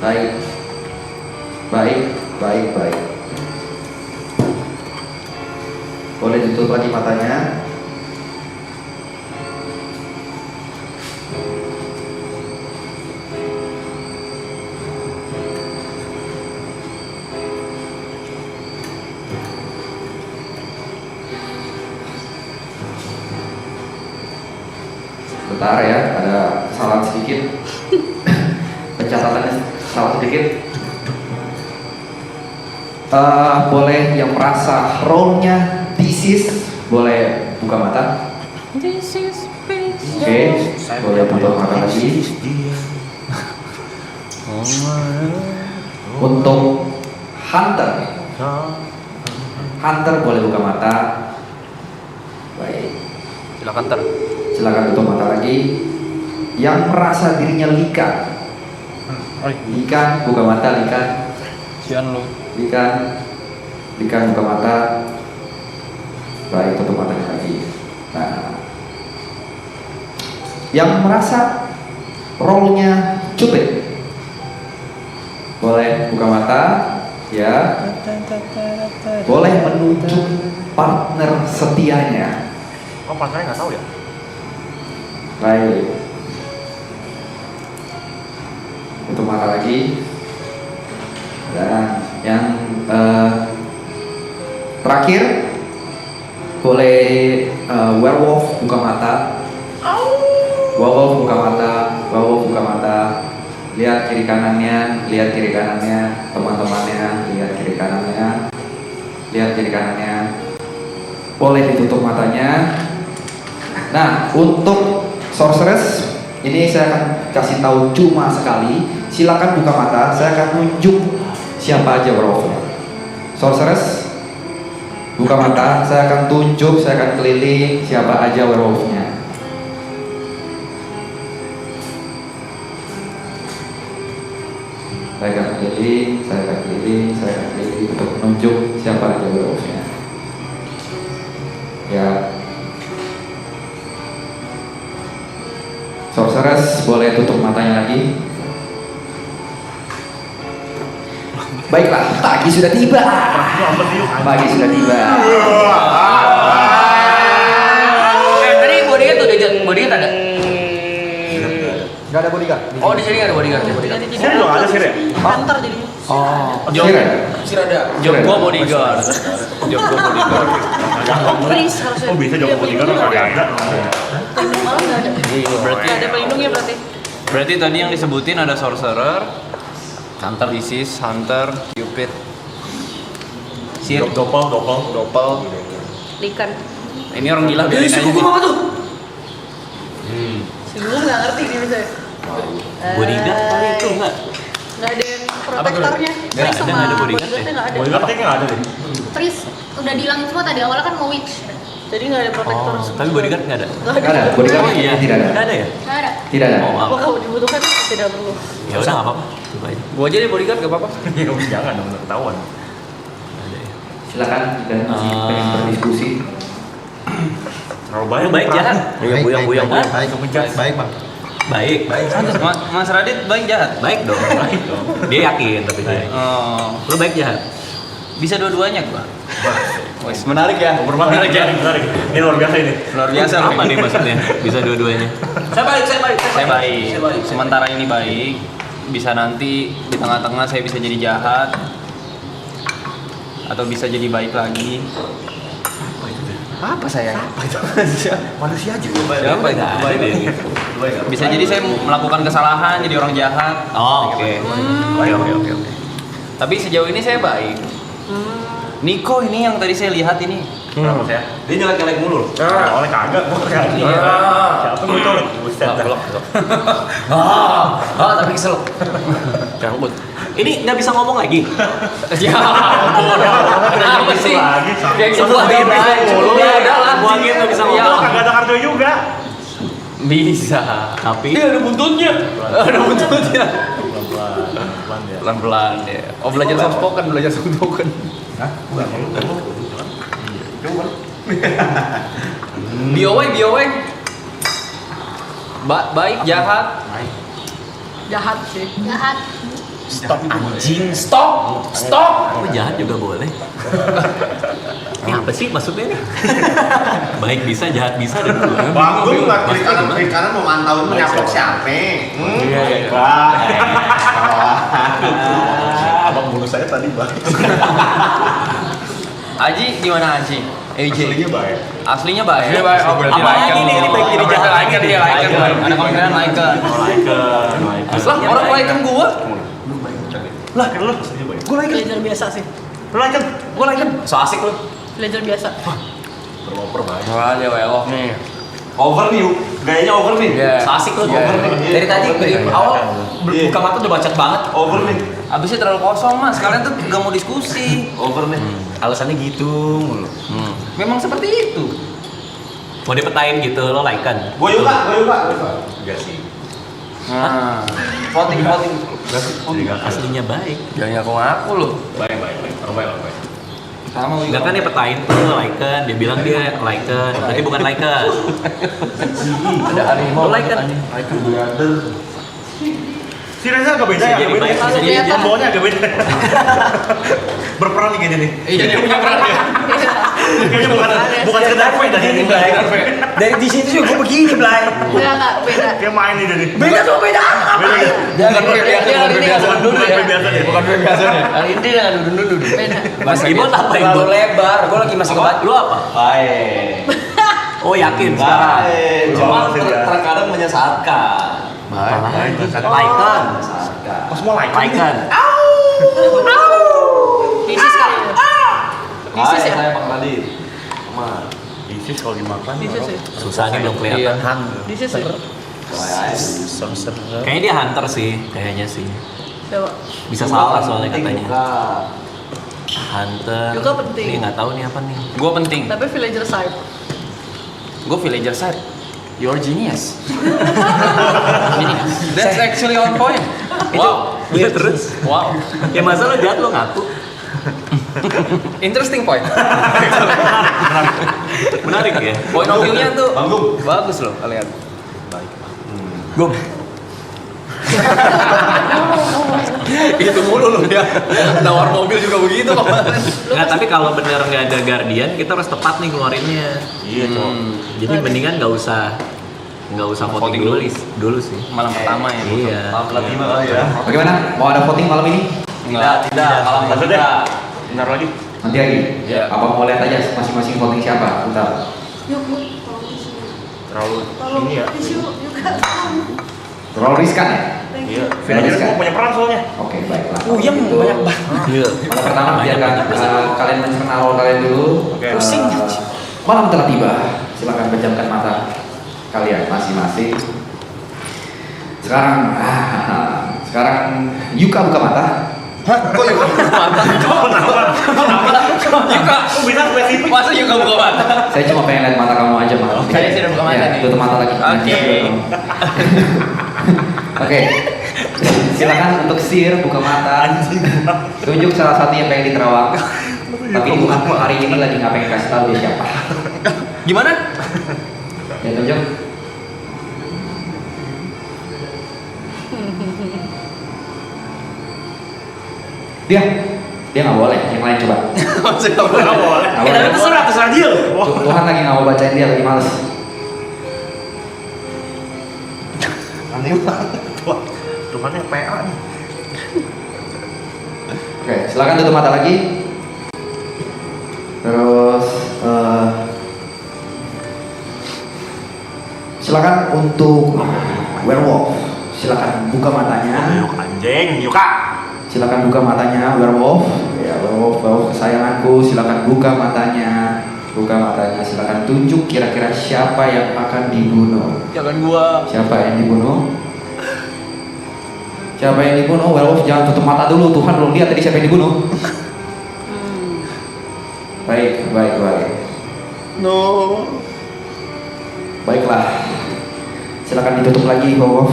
[SPEAKER 1] Baik. Boleh ditutup lagi matanya. Bentar ya, ada kesalahan sedikit. Pencatatannya salah sedikit. Boleh yang merasa role-nya disease boleh buka mata. Oke, boleh tutup mata lagi. Untuk Hunter boleh buka mata. Baik. Silakan tutup mata lagi. Yang merasa dirinya Likan buka mata. Likan buka mata. Baik, tutup matanya lagi. Nah, yang merasa role-nya Cupid boleh buka mata ya. Boleh menunjuk partner setianya.
[SPEAKER 6] Oh, partnernya nggak tahu ya?
[SPEAKER 1] Baik. Tutup mata lagi. Dan yang terakhir boleh werewolf buka mata. Werewolf buka mata. Lihat kiri kanannya, teman-temannya, lihat kiri kanannya. Boleh ditutup matanya. Nah, untuk Sorceress ini saya akan kasih tahu cuma sekali. Silakan buka mata. Saya akan nunjuk siapa aja werewolfnya. Sorceress buka mata. Saya akan tunjuk, saya akan keliling siapa aja werewolfnya. Saya akan keliling untuk menunjuk siapa aja werewolfnya. Ya. Sorceress boleh tutup matanya lagi. Baiklah, pagi sudah tiba.
[SPEAKER 2] Tadi bodyguard ada?
[SPEAKER 1] Gak ada bodyguard.
[SPEAKER 2] Oh, di sini nggak ada bodyguard.
[SPEAKER 6] Saya belum ada sih ya?
[SPEAKER 4] Hunter jadinya.
[SPEAKER 2] Sir ada.
[SPEAKER 3] Job gua bodyguard.
[SPEAKER 4] Prince harusnya.
[SPEAKER 6] Oh, bisa jawab bodyguard nggak ada.
[SPEAKER 4] Pelindung malam nggak ada.
[SPEAKER 3] Berarti
[SPEAKER 4] Nggak ada pelindungnya berarti.
[SPEAKER 3] Berarti tadi yang disebutin ada sorcerer, Isis, Hunter, Cupid, Sir,
[SPEAKER 6] Dopel.
[SPEAKER 4] Likan.
[SPEAKER 3] Ini orang gila biarin aja.
[SPEAKER 2] Apa tuh?
[SPEAKER 4] Si Bulu nggak ngerti dia misalnya.
[SPEAKER 8] Bodyguard kali itu enggak?
[SPEAKER 4] Nggak ada yang protektornya.
[SPEAKER 8] Nggak ada, nggak ada bodyguard
[SPEAKER 4] Bodyguardnya nggak ada.
[SPEAKER 6] Bodyguard kayaknya nggak ada deh.
[SPEAKER 5] Pris udah dihilangin semua tadi awalnya kan mau witch.
[SPEAKER 4] Jadi nggak ada protektor.
[SPEAKER 8] Tapi bodyguard nggak ada.
[SPEAKER 1] Nggak ada. Bodyguard tidak ada.
[SPEAKER 8] Nggak ada ya?
[SPEAKER 5] Nggak ada.
[SPEAKER 1] Tidak ada.
[SPEAKER 8] Oh,
[SPEAKER 4] Apa kalau dibutuhkan tidak perlu.
[SPEAKER 8] ya udah nggak apa-apa. Coba aja.
[SPEAKER 2] Gua aja deh bodyguard gak apa-apa.
[SPEAKER 6] Ya jangan dong, ketahuan.
[SPEAKER 8] Ada ya.
[SPEAKER 1] Silakan jika masih pengen berdiskusi.
[SPEAKER 6] Terlalu banyak.
[SPEAKER 8] Baik jahat.
[SPEAKER 6] Buyang.
[SPEAKER 9] Baik bang.
[SPEAKER 8] Baik.
[SPEAKER 3] Mas Radit baik jahat.
[SPEAKER 8] Baik dong. Dia yakin tapi dia.
[SPEAKER 3] Oh.
[SPEAKER 8] Lu baik jahat.
[SPEAKER 3] Bisa dua-duanya gua.
[SPEAKER 1] Wes, menarik ya.
[SPEAKER 6] Menarik ya. Ini luar biasa ini.
[SPEAKER 3] Luar biasa
[SPEAKER 8] Apa nih maksudnya? Bisa dua-duanya.
[SPEAKER 2] Saya baik.
[SPEAKER 3] Saya baik. Sementara ini baik. Bisa nanti di tengah-tengah saya bisa jadi jahat. Atau bisa jadi baik lagi. Apa saya?
[SPEAKER 6] Manusia juga.
[SPEAKER 3] Siapa itu? Bisa jadi saya melakukan kesalahan jadi orang jahat.
[SPEAKER 8] Oh, oke. Oke.
[SPEAKER 3] Tapi sejauh ini saya baik. Niko ini yang tadi saya lihat ini.
[SPEAKER 6] Kenapa ya?
[SPEAKER 7] Dia nyelek-nyelek mulu.
[SPEAKER 6] Oleh kagak, gua kagak. Siapa gua colok? Buset.
[SPEAKER 2] Tapi kesel.
[SPEAKER 8] Ini nggak bisa ngomong lagi.
[SPEAKER 3] Ya ampun. Kenapa sih? Kayak gitu aja udah lah.
[SPEAKER 8] Buat dia nggak bisa
[SPEAKER 6] Lu
[SPEAKER 8] ngomong.
[SPEAKER 6] kagak ada kartu juga.
[SPEAKER 3] Bisa.
[SPEAKER 8] Tapi
[SPEAKER 3] Ada buntutnya. Ada buntutnya.
[SPEAKER 6] Pelan-pelan ya.
[SPEAKER 3] Pelan-pelan ya. Oh belajar soft spoken.
[SPEAKER 6] Hah? Bukan.
[SPEAKER 3] BOW. Baik, jahat.
[SPEAKER 4] Jahat sih.
[SPEAKER 5] Jahat.
[SPEAKER 2] Stop.
[SPEAKER 8] oh, jahat juga boleh. Ini apa sih maksudnya nih? Baik bisa, jahat bisa dan dua.
[SPEAKER 9] Bang, gue nggak klik
[SPEAKER 8] Maksudnya gimana?
[SPEAKER 9] kanan mau mantauin menyapok siapa?
[SPEAKER 6] Iya. Abang bunuh saya tadi, Bang.
[SPEAKER 3] Aji gimana Aji?
[SPEAKER 6] Aslinya baik.
[SPEAKER 3] Aslinya baik.
[SPEAKER 2] Oh, berarti
[SPEAKER 8] Apalagi ini baik jadi jahat.
[SPEAKER 2] Laikan dia.
[SPEAKER 3] Ada kemungkinan Laikan. Lah orang Laikan gua.
[SPEAKER 6] Lah, kan lu aslinya baik.
[SPEAKER 4] Villager biasa sih.
[SPEAKER 6] Lu like kan?
[SPEAKER 3] Gua Laikan. So asik lu.
[SPEAKER 4] Villager biasa.
[SPEAKER 6] Beroper baik.
[SPEAKER 3] Wah, dia well.
[SPEAKER 2] Nih.
[SPEAKER 7] Over nih, gayanya over nih.
[SPEAKER 2] Iya.
[SPEAKER 3] So asik lu.
[SPEAKER 7] Over nih.
[SPEAKER 2] Dari tadi dari awal buka mata udah bacot banget.
[SPEAKER 7] Over nih.
[SPEAKER 3] Abisnya terlalu kosong mas. Kalian tuh gak mau diskusi.
[SPEAKER 7] Over nih.
[SPEAKER 2] Alasannya gitu mulu.
[SPEAKER 3] Memang seperti itu.
[SPEAKER 8] Mau dipetain gitu, lo like kan?
[SPEAKER 7] Gua juga.
[SPEAKER 6] Enggak sih.
[SPEAKER 3] Nah.
[SPEAKER 7] Voting.
[SPEAKER 8] Aslinya baik.
[SPEAKER 2] Jangan ngaku lu.
[SPEAKER 6] Baik. Orang baik.
[SPEAKER 3] Sama
[SPEAKER 8] Enggak kan dia petain tuh like kan, dia bilang dia like kan, berarti bukan like kan.
[SPEAKER 2] Ada harimau.
[SPEAKER 8] Lo like kan?
[SPEAKER 6] Si Reza agak beda
[SPEAKER 8] Bisa
[SPEAKER 6] ya,
[SPEAKER 8] jadi
[SPEAKER 6] agak beda.
[SPEAKER 8] baik, bisa jadi jahat.
[SPEAKER 6] Pembawanya agak beda. Berperan nih kayaknya nih.
[SPEAKER 3] Iya, dia punya peran ya.
[SPEAKER 6] Kayaknya bukan sekedar fake dah ini.
[SPEAKER 2] Dari di situ juga gue begini, Blay.
[SPEAKER 4] Enggak beda.
[SPEAKER 6] Kayak main nih jadi.
[SPEAKER 2] Beda tuh beda.
[SPEAKER 6] Beda ya.
[SPEAKER 2] Jangan pakai biasa, bukan biasa dulu ya.
[SPEAKER 6] Bukan biasa ya.
[SPEAKER 2] Bukan biasa nih. Hari ini jangan duduk.
[SPEAKER 4] Beda.
[SPEAKER 8] Mas Gibon apa
[SPEAKER 2] Terlalu
[SPEAKER 8] Ibon?
[SPEAKER 2] lebar. Gue lagi masih kebat.
[SPEAKER 8] Lu apa?
[SPEAKER 7] Baik.
[SPEAKER 8] Oh yakin sekarang?
[SPEAKER 6] Cuma
[SPEAKER 7] terkadang menyesatkan.
[SPEAKER 6] Baik.
[SPEAKER 8] Like kan?
[SPEAKER 6] Oh, semua like.
[SPEAKER 8] Like kan?
[SPEAKER 4] Isis kali ya. Isis ya.
[SPEAKER 7] Saya Bang Radit.
[SPEAKER 6] Isis kalau dimakan.
[SPEAKER 4] Isis ya.
[SPEAKER 8] Susah nih belum kelihatan.
[SPEAKER 4] Isis ya.
[SPEAKER 8] Kayaknya dia hunter sih, kayaknya sih.
[SPEAKER 4] Coba.
[SPEAKER 8] Bisa salah soalnya katanya. Hunter.
[SPEAKER 4] Juga penting.
[SPEAKER 8] Ini nggak tahu nih apa nih.
[SPEAKER 3] Gue penting.
[SPEAKER 4] Tapi villager side.
[SPEAKER 3] Gue villager side. You're genius. Genius. That's actually on point. Wow.
[SPEAKER 8] Iya terus.
[SPEAKER 3] Wow.
[SPEAKER 8] Ya masa lo jahat lo ngaku?
[SPEAKER 3] Interesting point.
[SPEAKER 8] Menarik ya.
[SPEAKER 3] Point of view-nya tuh
[SPEAKER 7] Banggung.
[SPEAKER 3] bagus loh kalian.
[SPEAKER 2] Gum.
[SPEAKER 3] Itu mulu loh dia. Nawar mobil juga begitu kemarin.
[SPEAKER 8] Nggak, tapi kalau bener nggak ada guardian, kita harus tepat nih ngeluarinnya.
[SPEAKER 6] Iya, cowok.
[SPEAKER 8] Jadi mendingan nggak usah voting dulu sih.
[SPEAKER 3] Malam pertama ya.
[SPEAKER 8] Iya.
[SPEAKER 7] Malam lima kali ya.
[SPEAKER 1] Bagaimana? Mau ada voting malam ini?
[SPEAKER 7] Tidak. Malam
[SPEAKER 6] Lanjut deh. Bentar lagi.
[SPEAKER 1] Nanti lagi.
[SPEAKER 3] Ya.
[SPEAKER 1] Apa mau lihat aja masing-masing voting siapa? Bentar.
[SPEAKER 6] Terlalu ini ya.
[SPEAKER 1] Terlalu riskan ya?
[SPEAKER 6] Iya. Villager gua punya peran soalnya.
[SPEAKER 1] Oke, baiklah.
[SPEAKER 2] Uyam
[SPEAKER 1] Itu.
[SPEAKER 2] banyak banget.
[SPEAKER 1] Malam pertama biarkan kalian mencerna role kalian dulu.
[SPEAKER 6] Oke.
[SPEAKER 2] Pusing.
[SPEAKER 1] Malam telah tiba. Silakan pejamkan mata kalian masing-masing. Sekarang Yuka buka mata.
[SPEAKER 3] Kok Yuka buka mata? Yuka.
[SPEAKER 6] Kok bisa spesifik?
[SPEAKER 3] Masa Yuka buka mata?
[SPEAKER 1] Saya cuma pengen lihat mata kamu aja, Mas.
[SPEAKER 3] Saya sudah buka mata
[SPEAKER 1] Ya,
[SPEAKER 3] nih.
[SPEAKER 1] tutup mata lagi.
[SPEAKER 3] Oke.
[SPEAKER 1] Oke. Silakan untuk Sir buka mata. Tunjuk salah satu yang pengen diterawang. Tapi bukan hari ini lagi nggak pengen kasih tahu dia siapa.
[SPEAKER 3] Gimana?
[SPEAKER 1] Ya tunjuk. Dia. Dia nggak boleh, yang lain coba.
[SPEAKER 3] Maksudnya nggak boleh.
[SPEAKER 1] Nggak boleh.
[SPEAKER 6] terserah dia loh.
[SPEAKER 1] Tuhan lagi nggak mau bacain, dia lagi males.
[SPEAKER 9] Aneh banget. Tuhannya PA nih.
[SPEAKER 1] Oke, silakan tutup mata lagi. Terus silakan untuk werewolf. Silakan buka matanya.
[SPEAKER 9] Yuk anjing, Yuka.
[SPEAKER 1] Silakan buka matanya, werewolf. Ya, werewolf kesayanganku. Silakan buka matanya. Buka matanya. Silakan tunjuk kira-kira siapa yang akan dibunuh.
[SPEAKER 3] Jangan gua.
[SPEAKER 1] Siapa yang dibunuh? Siapa yang dibunuh? Werewolf jangan tutup mata dulu. Tuhan belum lihat tadi siapa yang dibunuh. Baik.
[SPEAKER 9] No.
[SPEAKER 1] Baiklah. Silakan ditutup lagi, werewolf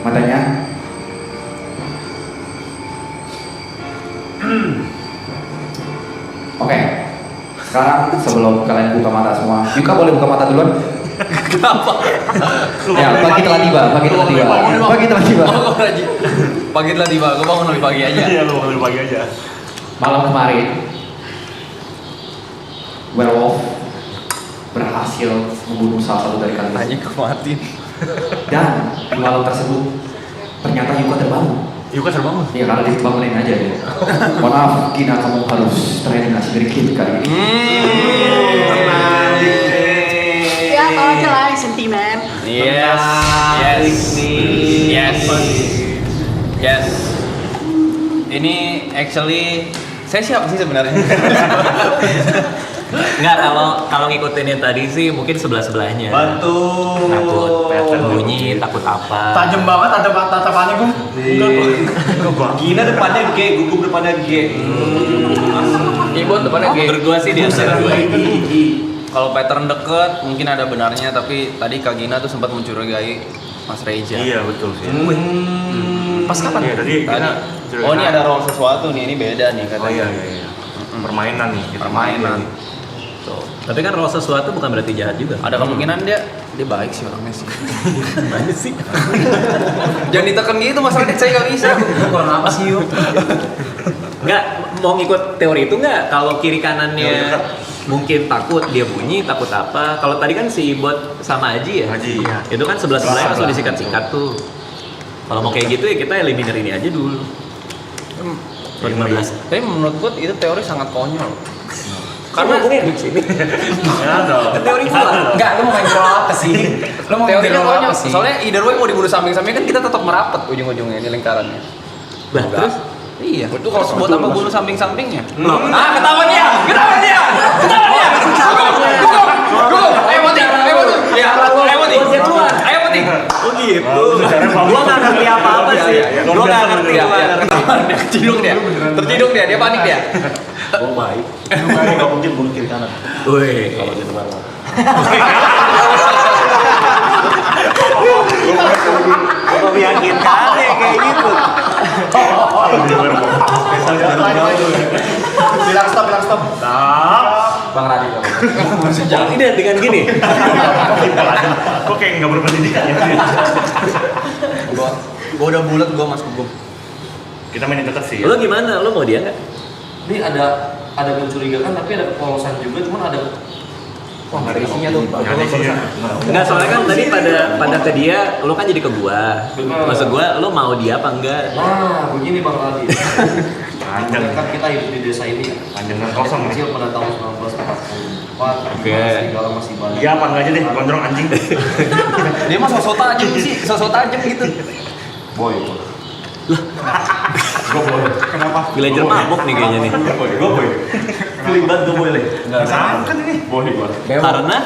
[SPEAKER 1] matanya. Oke. Sekarang sebelum kalian buka mata semua, Yuka boleh buka mata duluan?
[SPEAKER 3] Kenapa?
[SPEAKER 1] Ya, pagi telah tiba. Pagi telah tiba.
[SPEAKER 3] Pagi telah tiba. Gue bangun lebih pagi aja.
[SPEAKER 9] Iya, lu lebih pagi aja.
[SPEAKER 1] Malam kemarin, werewolf berhasil membunuh salah satu dari kalian.
[SPEAKER 3] Hanya kematin.
[SPEAKER 1] Dan di malam tersebut ternyata Yuka terbangun.
[SPEAKER 9] Yuka terbangun.
[SPEAKER 1] Iya, karena dibangunin aja dia. Mohon maaf, Kina, kamu harus tereliminasi dari kit kali ini.
[SPEAKER 4] Ya, kalau aja lah yang sentimen.
[SPEAKER 3] Yes. Ini actually saya siapa sih sebenarnya?
[SPEAKER 8] Enggak, kalau ngikutin yang tadi sih mungkin sebelah-sebelahnya.
[SPEAKER 6] Bantu.
[SPEAKER 8] Takut bunyi, takut apa.
[SPEAKER 6] Tajam banget tatapannya gue. Gina depannya G, gugup depannya G.
[SPEAKER 3] Keyboard depannya G.
[SPEAKER 8] Menurut gua sih di antara dua ini.
[SPEAKER 3] Kalau pattern deket mungkin ada benarnya, tapi tadi Kak Gina tuh sempat mencurigai Mas Reja.
[SPEAKER 9] Iya, betul sih.
[SPEAKER 3] Pas kapan?
[SPEAKER 9] Iya, tadi kita
[SPEAKER 3] Oh, ini ada role sesuatu nih, ini beda nih katanya.
[SPEAKER 9] Oh iya. Permainan nih.
[SPEAKER 3] Permainan.
[SPEAKER 8] Tuh. Tapi kan roll sesuatu bukan berarti jahat juga.
[SPEAKER 3] Ada kemungkinan dia baik sih orangnya sih. Baik sih. Jangan ditekan gitu masalahnya, saya nggak bisa.
[SPEAKER 8] Kurang apa sih yuk? Nggak, mau ngikut teori itu nggak? Kalau kiri kanannya mungkin takut, dia bunyi, takut apa. Kalau tadi kan si Bot sama Haji ya?
[SPEAKER 9] Haji, iya.
[SPEAKER 8] Itu kan sebelah-sebelahnya langsung disikat-sikat tuh. Kalau mau kayak gitu ya kita eliminir ini aja dulu. 15.
[SPEAKER 3] Tapi menurut gue itu teori sangat konyol.
[SPEAKER 8] Karena di sini.
[SPEAKER 9] Ya dong.
[SPEAKER 3] Teori pula.
[SPEAKER 8] Enggak, lu mau main role apa sih? Lu mau main
[SPEAKER 3] Teorinya
[SPEAKER 8] role
[SPEAKER 3] konyol.
[SPEAKER 8] apa sih?
[SPEAKER 3] Soalnya either way mau dibunuh samping-samping kan kita tetap merapat ujung-ujungnya di lingkarannya.
[SPEAKER 8] Bah, terus
[SPEAKER 3] Iya, itu kalau buat apa bunuh samping-sampingnya?
[SPEAKER 8] ah, ketahuan dia.
[SPEAKER 3] Ayo mati. Ya, ayo mati. Ayo mati.
[SPEAKER 8] Oh gitu. Gua nggak ngerti apa-apa sih. Gua nggak ngerti
[SPEAKER 3] Ya,
[SPEAKER 8] apa.
[SPEAKER 3] terciduk dia panik dia.
[SPEAKER 6] Gue baik. Gak mungkin bunuh kiri kanan.
[SPEAKER 8] Woi.
[SPEAKER 6] Kalau dia terbangun.
[SPEAKER 8] Kok meyakinkan ya kayak gitu?
[SPEAKER 6] Bilang stop.
[SPEAKER 1] Bang Radit.
[SPEAKER 8] Jangan ini dengan gini.
[SPEAKER 9] Kok kayak nggak berpendidikan ya?
[SPEAKER 3] Gua udah bulat gua Mas Gugum.
[SPEAKER 9] Kita mainin dekat sih.
[SPEAKER 8] Lo gimana? Lo mau dia nggak?
[SPEAKER 2] Ini ada mencurigakan tapi ada kepolosan juga, cuman ada
[SPEAKER 1] Wah, nggak ada isinya tuh.
[SPEAKER 9] Nggak ada isinya.
[SPEAKER 8] Enggak, soalnya kan tadi pada ke dia, lo kan jadi ke gua. Maksud gua, lo mau dia apa enggak?
[SPEAKER 2] nah begini Bang Radit.
[SPEAKER 9] Panjang.
[SPEAKER 2] Kan kita hidup di desa ini
[SPEAKER 9] Panjang dan kosong nih.
[SPEAKER 2] kecil pada tahun 1944
[SPEAKER 8] Oke.
[SPEAKER 2] segala masih banyak.
[SPEAKER 9] Iya apa enggak aja deh, gondrong anjing.
[SPEAKER 3] Dia mah sosok tajam sih, sosok tajam gitu.
[SPEAKER 2] Boy.
[SPEAKER 9] Kenapa?
[SPEAKER 8] Villager mabuk nih kayaknya nih.
[SPEAKER 9] Gue boy.
[SPEAKER 2] Feeling banget gue boleh. Enggak
[SPEAKER 9] Kan ini. Boy gua.
[SPEAKER 8] Karena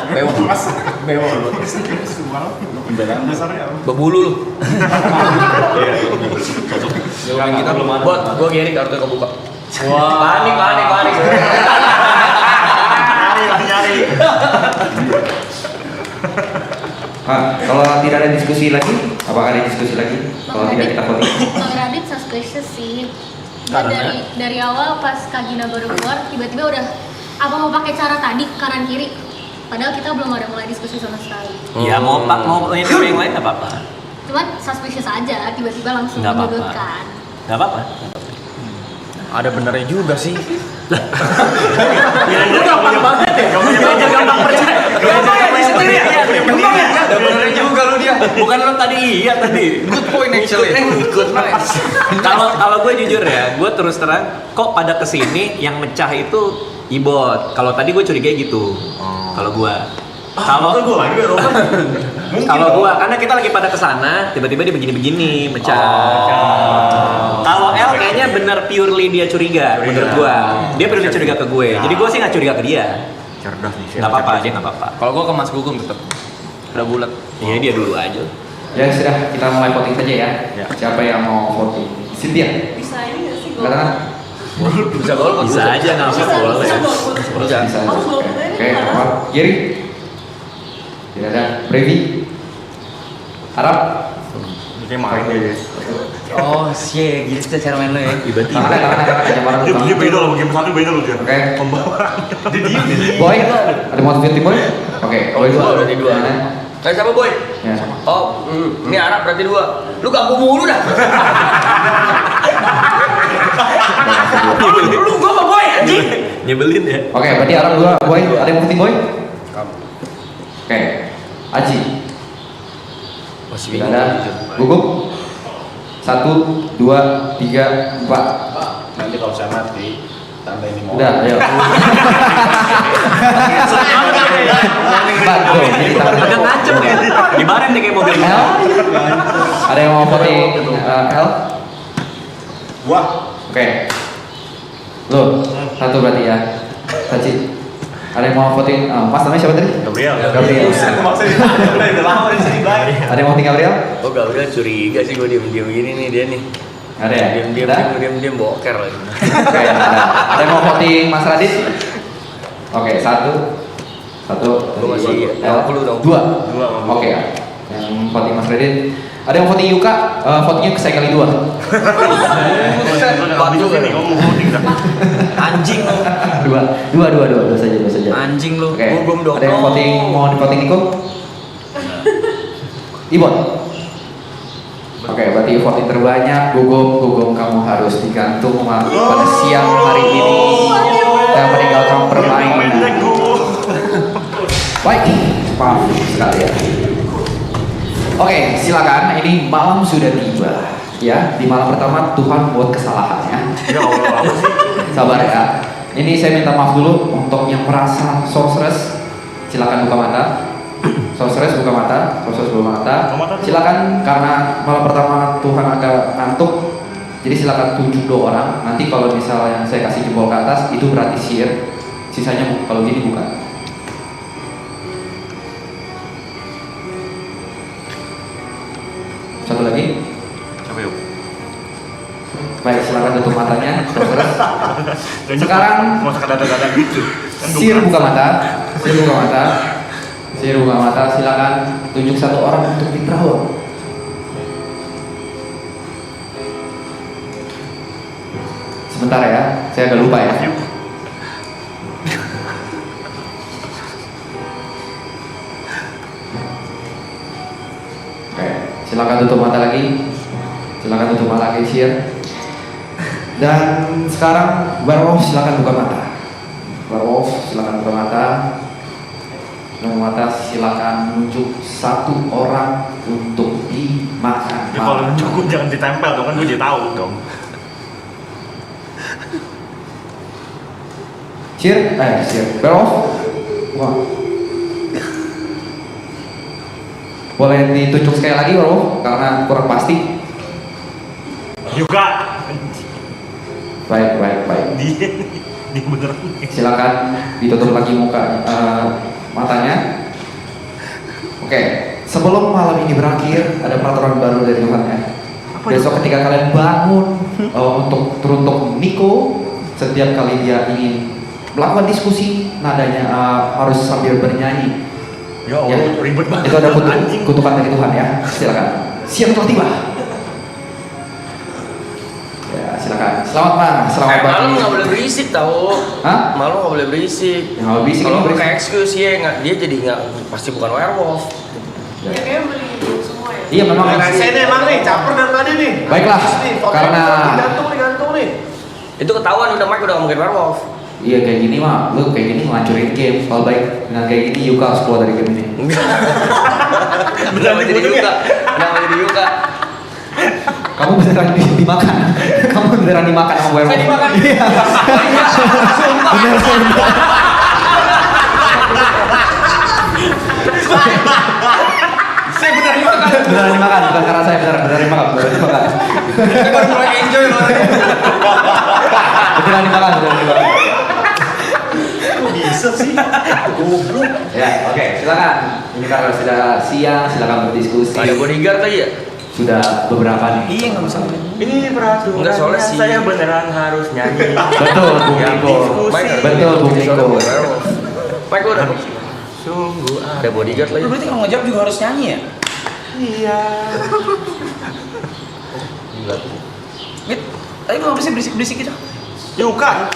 [SPEAKER 3] Bebulu lu. Jawaban kita belum ada. Buat gua gini kartu kebuka.
[SPEAKER 8] wah,
[SPEAKER 3] Panik.
[SPEAKER 9] Nyari.
[SPEAKER 1] Kalau tidak ada diskusi lagi, apakah ada diskusi lagi? Kalau tidak kita voting.
[SPEAKER 5] Bang Radit suspicious sih. Dia dari awal pas Kak Gina baru keluar, tiba-tiba udah apa mau pakai cara tadi kanan kiri. Padahal kita belum ada mulai diskusi sama sekali.
[SPEAKER 8] ya mau yang lain nggak apa-apa.
[SPEAKER 5] Cuman suspicious aja, tiba-tiba langsung
[SPEAKER 8] Nggak apa-apa.
[SPEAKER 5] menyudutkan.
[SPEAKER 8] Nggak apa-apa.
[SPEAKER 3] Ada benernya juga sih.
[SPEAKER 6] Lu gampang banget ya. Gampang percaya.
[SPEAKER 3] Ada benernya juga lu dia.
[SPEAKER 6] Bukan lo tadi iya tadi.
[SPEAKER 3] Good point actually.
[SPEAKER 2] Good nice.
[SPEAKER 8] Kalau gue jujur ya, gue terus terang kok pada kesini yang mecah itu Ibot. Kalau tadi gue curiga gitu. Kalau gue.
[SPEAKER 9] Gue lagi ya Roman.
[SPEAKER 8] Kalau gue karena kita lagi pada kesana, tiba-tiba dia begini-begini mecah. Kalau L kayaknya bener purely dia curiga. Menurut gue. Dia purely curiga ke gue. Jadi gue sih nggak curiga ke dia.
[SPEAKER 9] Cerdas nih.
[SPEAKER 8] Nggak apa-apa aja, nggak apa-apa.
[SPEAKER 3] Kalau gua ke Mas Gugum tetap. Udah bulat.
[SPEAKER 8] Iya dia dulu aja.
[SPEAKER 1] Ya sudah, kita mulai voting saja ya.
[SPEAKER 9] Ya.
[SPEAKER 1] Siapa yang mau voting? Cynthia.
[SPEAKER 4] Bisa ini nggak sih gol?
[SPEAKER 1] Katakan.
[SPEAKER 3] Bisa golput.
[SPEAKER 8] Bisa aja nggak
[SPEAKER 4] Bisa,
[SPEAKER 8] apa boleh.
[SPEAKER 4] bisa golput.
[SPEAKER 3] Bisa.
[SPEAKER 1] Bisa.
[SPEAKER 4] Harus
[SPEAKER 1] Oke,
[SPEAKER 4] golput aja
[SPEAKER 1] oke.
[SPEAKER 4] nih,
[SPEAKER 1] Apa? Giri. Tidak ada. Brevi. Arab.
[SPEAKER 9] Kayak main aja.
[SPEAKER 2] Oh, sih, gitu cara main lo ya.
[SPEAKER 1] Tangan. Jangan
[SPEAKER 9] Dia beda loh, game satu beda loh dia.
[SPEAKER 1] Oke.
[SPEAKER 9] Pembawaannya. Dia diem.
[SPEAKER 1] Boy. Ada mau voting Boy? Oke. Boy dua.
[SPEAKER 2] Berarti dua.
[SPEAKER 1] Gimana?
[SPEAKER 2] Kayak siapa boy?
[SPEAKER 1] Ya.
[SPEAKER 2] Oh, ini Arab berarti 2. Lu ganggu mulu dah. Lu gua apa boy anjing?
[SPEAKER 8] Nyebelin ya.
[SPEAKER 1] Oke, berarti Arab dua. Boy. Ada yang voting Boy? Oke. Aji.
[SPEAKER 3] Masih
[SPEAKER 1] Tidak
[SPEAKER 3] bingung.
[SPEAKER 1] ada. Gugup. 1, 2, 3, 4.
[SPEAKER 7] Nanti kalau saya mati, tanda ini mau.
[SPEAKER 1] Udah, ayo. Empat, tuh, jadi tangan.
[SPEAKER 8] Agak ngancem ya. Dibaret nih kayak mobil.
[SPEAKER 1] L. Ada yang mau voting L?
[SPEAKER 7] Wah,
[SPEAKER 1] Oke. Lo, satu berarti ya. Saji. Ada yang mau voting? Mas namanya siapa tadi?
[SPEAKER 9] Gabriel.
[SPEAKER 1] Gabriel.
[SPEAKER 9] Udah lama di sini baik.
[SPEAKER 1] Ada yang mau voting Gabriel?
[SPEAKER 3] Oh Gabriel curiga sih gue diem-diem gini nih dia nih.
[SPEAKER 1] Ada ya?
[SPEAKER 3] Diem-diem boker lagi.
[SPEAKER 1] Oke, ada yang mau voting Mas Radit? Oke, satu.
[SPEAKER 3] Gua masih
[SPEAKER 1] L. Dua. Oke. Yang voting Mas Radit. Ada yang voting Yuka? Votingnya saya kali 2.
[SPEAKER 9] Empat juga nih ngomong voting dah.
[SPEAKER 3] Anjing lu.
[SPEAKER 1] Dua saja.
[SPEAKER 3] Anjing lu.
[SPEAKER 1] Oke.
[SPEAKER 3] Gugum dong.
[SPEAKER 1] Ada yang voting mau di voting Niko? Ibon. Oke, berarti voting terbanyak Gugum kamu harus digantung pada siang hari ini dan meninggalkan permainan. Baik, maaf sekali ya. Oke, silakan. Ini malam sudah tiba. Ya, di malam pertama Tuhan buat kesalahannya.
[SPEAKER 9] Ya Allah, apa sih?
[SPEAKER 1] Sabar ya. Ini saya minta maaf dulu untuk yang merasa sorceress. Silakan buka mata. Sorceress buka mata. Silakan karena malam pertama Tuhan agak ngantuk. Jadi silakan tunjuk 2 orang. Nanti kalau misalnya saya kasih jempol ke atas itu berarti sihir. Sisanya kalau gini bukan. Satu lagi.
[SPEAKER 9] Siapa yuk?
[SPEAKER 1] Baik, silakan tutup matanya. Sorceress. Sekarang
[SPEAKER 9] mau sekadar-kadar gitu. Kan
[SPEAKER 1] sihir buka mata. Sihir buka mata. Silakan tunjuk 1 orang untuk ditrawal. Sebentar ya, saya agak lupa ya. Oke, silakan tutup mata lagi. Sihir. Dan sekarang Werewolf silakan buka mata. Silakan menunjuk 1 orang untuk dimakan.
[SPEAKER 9] Ya kalau cukup jangan ditempel dong, kan gue jadi tahu dong.
[SPEAKER 1] Sihir. Werewolf. Wah. Boleh ditunjuk sekali lagi Werewolf karena kurang pasti.
[SPEAKER 9] Juga.
[SPEAKER 1] Baik.
[SPEAKER 9] Dia bener.
[SPEAKER 1] Silakan ditutup lagi matanya. Oke, sebelum malam ini berakhir ada peraturan baru dari Tuhan ya. Besok ketika kalian bangun untuk Niko, setiap kali dia ingin melakukan diskusi, nadanya harus sambil bernyanyi.
[SPEAKER 9] Ya Allah, ribet banget.
[SPEAKER 1] Itu ada kutukan dari Tuhan ya. Silakan. Siang telah tiba. Ya, silakan. Selamat
[SPEAKER 2] Malam
[SPEAKER 1] pagi.
[SPEAKER 2] nggak boleh berisik tau.
[SPEAKER 1] Hah?
[SPEAKER 2] Malam nggak boleh berisik.
[SPEAKER 1] Ya, nggak berisik,
[SPEAKER 2] Kalau
[SPEAKER 1] ini berisik.
[SPEAKER 2] pakai excuse ya dia jadi nggak pasti bukan werewolf.
[SPEAKER 4] Ya kayaknya beli semua ya.
[SPEAKER 1] Iya memang.
[SPEAKER 9] Saya ini emang nih, caper dari tadi nih.
[SPEAKER 1] Baiklah,
[SPEAKER 9] Nih, foto
[SPEAKER 1] karena
[SPEAKER 9] digantung nih.
[SPEAKER 2] Itu ketahuan udah Mike udah ngomongin werewolf.
[SPEAKER 1] Iya kayak gini mah, lu kayak gini ngelancurin game. Kalau baik dengan kayak gini Yuka harus keluar dari game ini.
[SPEAKER 2] Kenapa jadi Yuka? Kenapa jadi Yuka?
[SPEAKER 1] Kamu beneran dimakan. Kamu beneran dimakan sama werewolf.
[SPEAKER 2] Saya dimakan.
[SPEAKER 1] Iya.
[SPEAKER 2] Saya beneran dimakan.
[SPEAKER 1] Beneran dimakan, bukan karena saya beneran dimakan.
[SPEAKER 2] Saya baru mulai enjoy loh.
[SPEAKER 1] Beneran dimakan.
[SPEAKER 9] Kok bisa sih? Goblok.
[SPEAKER 1] Ya, oke, silakan. Ini karena sudah siang, silakan berdiskusi.
[SPEAKER 2] Ada bodyguard tadi ya?
[SPEAKER 1] Sudah beberapa nih.
[SPEAKER 8] Iya nggak usah.
[SPEAKER 9] Ini peraturan.
[SPEAKER 2] Enggak, soalnya si-
[SPEAKER 9] Saya beneran harus nyanyi.
[SPEAKER 1] Betul, Bung
[SPEAKER 9] Yang
[SPEAKER 1] Niko.
[SPEAKER 9] diskusi.
[SPEAKER 1] Betul, Bung Niko.
[SPEAKER 2] Mike udah
[SPEAKER 9] Sungguh
[SPEAKER 2] ada bodyguard lagi.
[SPEAKER 7] Lu berarti kalau ngejawab juga harus nyanyi ya?
[SPEAKER 9] iya.
[SPEAKER 7] Mit, tadi lu apa sih berisik-berisik gitu?
[SPEAKER 9] Yuka.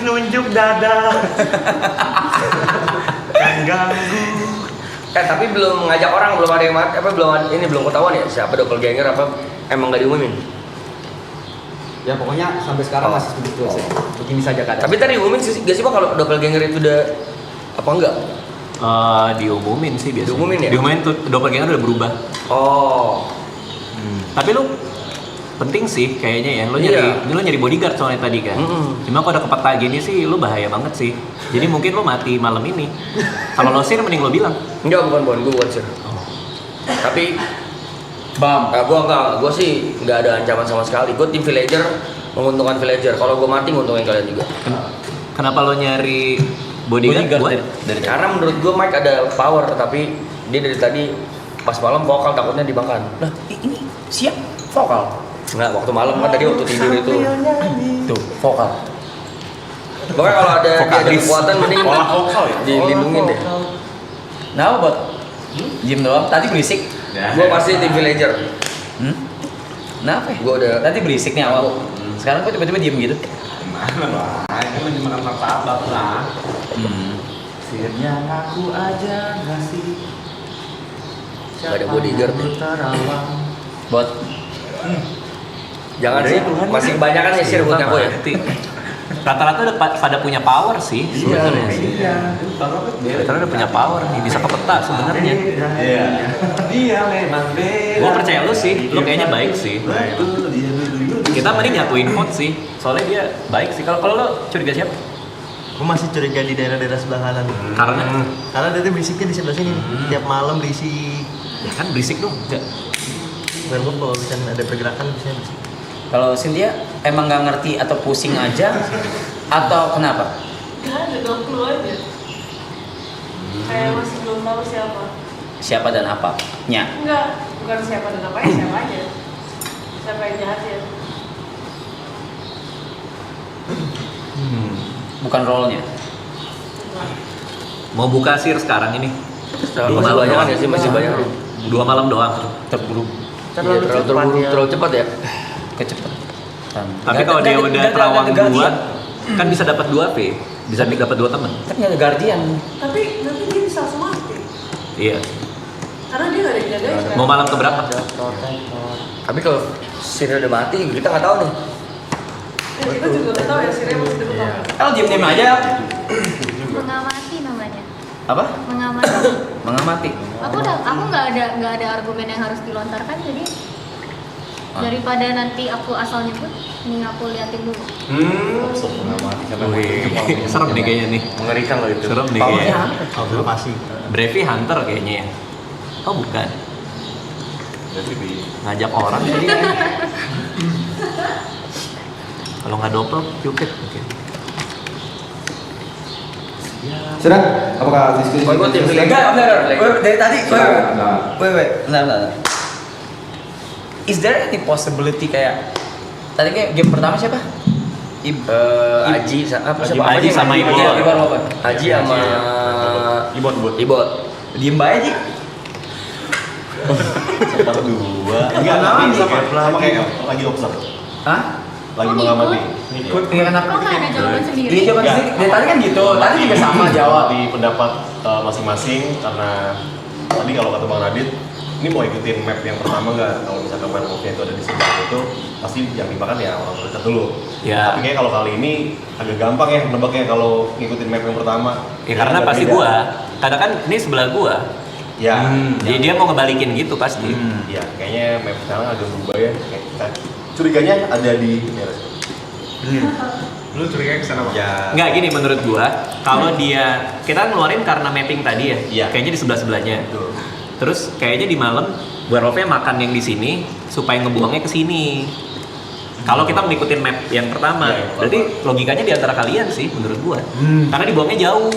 [SPEAKER 9] Nunjuk dada. Kan ganggu.
[SPEAKER 2] Tapi belum ngajak orang, belum ada yang mati, belum ketahuan ya siapa doppelganger apa emang nggak diumumin.
[SPEAKER 1] Ya pokoknya sampai sekarang masih begitu aja. Begini saja keadaan.
[SPEAKER 2] Tapi tadi diumumin sih, gak sih Pak kalau doppelganger itu udah apa enggak?
[SPEAKER 8] Diumumin sih biasanya.
[SPEAKER 2] Diumumin ya?
[SPEAKER 8] Diumumin tuh doppelganger udah berubah.
[SPEAKER 2] Oh,
[SPEAKER 8] Tapi lu penting sih kayaknya ya. Lu
[SPEAKER 2] Iya.
[SPEAKER 8] nyari bodyguard soalnya tadi kan. Cuma kalau ada kepeta gini sih lu bahaya banget sih. Jadi mungkin lu mati malam ini. Kalau lo sih mending lo bilang.
[SPEAKER 2] enggak bukan gue bukan sih. Tapi gua sih nggak ada ancaman sama sekali. Gue tim villager, menguntungkan villager. Kalau gue mati nguntungin kalian juga.
[SPEAKER 8] Kenapa lo nyari bodyguard? Buat?
[SPEAKER 2] Karena menurut gue Mike ada power, tapi dia dari tadi pas malam vokal takutnya dimakan.
[SPEAKER 7] Lah, ini siap vokal.
[SPEAKER 2] Nggak, waktu malam kan tadi waktu tidur itu.
[SPEAKER 7] Tuh, vokal.
[SPEAKER 2] Pokoknya kalau ada dia ada
[SPEAKER 8] Vokalis.
[SPEAKER 2] kekuatan mending
[SPEAKER 9] Olah vokal ya?
[SPEAKER 2] dilindungin deh.
[SPEAKER 7] Nah, buat diem doang. Tadi berisik.
[SPEAKER 2] Gue pasti tim villager.
[SPEAKER 7] Kenapa ya?
[SPEAKER 2] Gue udah
[SPEAKER 7] Tadi berisik nih awal. Sekarang kok tiba-tiba diem gitu?
[SPEAKER 3] Ini lagi makan martabak lah. Sirnya ngaku aja ngasih.
[SPEAKER 2] nggak ada bodyguard nih.
[SPEAKER 7] Buat
[SPEAKER 2] Jangan sih, masih kebanyakan ya sih buat aku ya.
[SPEAKER 8] Rata-rata udah pada punya power sih sebenarnya sih. Rata-rata udah punya power nih, bisa ke peta sebenarnya.
[SPEAKER 3] Iya. Dia memang beda.
[SPEAKER 8] Gue percaya lu sih, lu kayaknya baik sih. Kita mending nyatuin vote sih, soalnya dia baik sih. Kalau lo curiga siapa?
[SPEAKER 10] Gue masih curiga di daerah-daerah sebelah kanan.
[SPEAKER 8] Karena
[SPEAKER 10] dia tuh berisiknya di sebelah sini. Tiap malam berisik.
[SPEAKER 8] ya kan berisik dong.
[SPEAKER 10] Werewolf kalau misalnya ada pergerakan biasanya berisik.
[SPEAKER 7] kalau Cynthia emang nggak ngerti atau pusing aja atau kenapa?
[SPEAKER 4] Gak ada, gak perlu aja. Kayak masih belum tahu siapa.
[SPEAKER 7] Siapa dan apa? Nya.
[SPEAKER 4] Enggak, bukan siapa dan apa ya, siapa aja. Siapa yang jahat ya.
[SPEAKER 7] Bukan role-nya.
[SPEAKER 8] Mau buka sir sekarang ini.
[SPEAKER 2] Masih banyak kan ya sih, masih banyak.
[SPEAKER 8] 2 malam doang.
[SPEAKER 7] Terburu.
[SPEAKER 2] Iya, terlalu cepat ya.
[SPEAKER 7] Kecepatan.
[SPEAKER 8] Tapi kalau dia udah terawang 2, kan bisa dapat 2 V. Bisa dapat 2 temen.
[SPEAKER 7] Tapi nggak ada guardian.
[SPEAKER 4] Tapi nanti dia bisa langsung mati.
[SPEAKER 8] Iya.
[SPEAKER 4] Karena dia gak ada yang jagain kan.
[SPEAKER 8] Mau malam keberapa?
[SPEAKER 2] Tapi kalau Siri udah mati, kita nggak tahu nih.
[SPEAKER 4] Kita juga gak tahu ya, Siri masih deket apa.
[SPEAKER 7] Kalau diem-diem aja.
[SPEAKER 5] Mengamati namanya.
[SPEAKER 7] Apa?
[SPEAKER 5] Mengamati.
[SPEAKER 7] Mengamati.
[SPEAKER 5] Aku nggak ada argumen yang harus dilontarkan, jadi daripada nanti aku asal nyebut, mending aku liatin dulu.
[SPEAKER 8] Serem nih kayaknya nih.
[SPEAKER 3] Mengerikan loh itu.
[SPEAKER 8] Serem nih kayaknya.
[SPEAKER 10] Observasi.
[SPEAKER 8] Brevi Hunter kayaknya ya. Oh bukan. Ngajak orang jadi kan. Kalau nggak doppel, Cupid. Oke.
[SPEAKER 1] Sudah? Apakah diskusi?
[SPEAKER 2] Kalau gue tim villager.
[SPEAKER 7] Enggak, dari tadi.
[SPEAKER 1] Silakan.
[SPEAKER 7] Wait. Bentar. Is there any possibility kayak tadi kayak game pertama siapa?
[SPEAKER 2] Aji
[SPEAKER 8] Aji sama Ibu.
[SPEAKER 7] Ibu apa?
[SPEAKER 2] Haji sama Ibot.
[SPEAKER 7] Diem bae aja.
[SPEAKER 10] Enggak sama kayak lagi observe.
[SPEAKER 7] Hah?
[SPEAKER 10] Lagi
[SPEAKER 5] Oh,
[SPEAKER 10] mengamati.
[SPEAKER 7] Iya kenapa?
[SPEAKER 5] Kok nggak ada jawaban sendiri?
[SPEAKER 7] Iya jawaban sendiri. Dari tadi kan gitu. Tadi juga sama jawab.
[SPEAKER 10] Di pendapat masing-masing karena tadi kalau kata Bang Radit
[SPEAKER 9] ini mau ikutin map yang pertama nggak? Kalau misalkan werewolfnya itu ada di sebelah itu, pasti yang dimakan ya orang terdekat dulu.
[SPEAKER 8] Ya.
[SPEAKER 9] Tapi kayak kalau kali ini agak gampang ya nebaknya kalau ngikutin map yang pertama.
[SPEAKER 8] Ya karena
[SPEAKER 9] agak
[SPEAKER 8] pasti
[SPEAKER 9] beda.
[SPEAKER 8] gua, karena kan ini sebelah gua.
[SPEAKER 9] Ya.
[SPEAKER 8] Jadi dia mau ngebalikin gitu pasti.
[SPEAKER 9] Ya, kayaknya map sekarang agak berubah ya. Kayak kita curiganya ada di
[SPEAKER 11] Lu curiga kesana Bang?
[SPEAKER 9] Ya.
[SPEAKER 8] Nggak gini menurut gua, kalau dia kita ngeluarin karena mapping tadi ya,
[SPEAKER 9] Iya.
[SPEAKER 8] kayaknya di sebelah-sebelahnya.
[SPEAKER 9] Betul.
[SPEAKER 8] Terus kayaknya di malam werewolfnya makan yang di sini supaya ngebuangnya ke sini. Kalau kita mengikuti map yang pertama,
[SPEAKER 9] Ya,
[SPEAKER 8] berarti logikanya di antara kalian sih menurut gua. Karena dibuangnya jauh.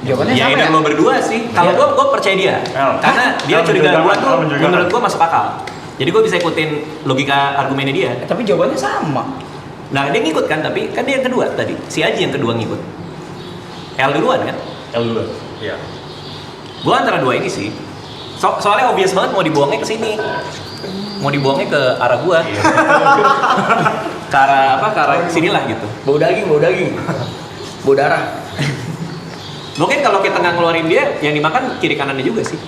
[SPEAKER 7] Jawabannya
[SPEAKER 8] Ya
[SPEAKER 7] sama
[SPEAKER 8] ini
[SPEAKER 7] ya?
[SPEAKER 8] lo berdua sih. Kalau gua percaya dia. Karena dia curiga gua tuh menurut gua masuk akal. Jadi gua bisa ikutin logika argumennya dia.
[SPEAKER 7] Tapi jawabannya sama.
[SPEAKER 8] Nah dia ngikut kan, tapi kan dia yang kedua tadi. Si Aji yang kedua ngikut. L duluan kan?
[SPEAKER 9] L dulu. Iya.
[SPEAKER 8] Gua antara dua ini sih. Soalnya obvious banget mau dibuangnya ke sini. Mau dibuangnya ke arah gua. Ke arah apa? Ke arah sinilah gitu.
[SPEAKER 2] Bau daging. Bau darah.
[SPEAKER 8] Mungkin kalau kita nggak ngeluarin dia, yang dimakan kiri kanannya juga sih.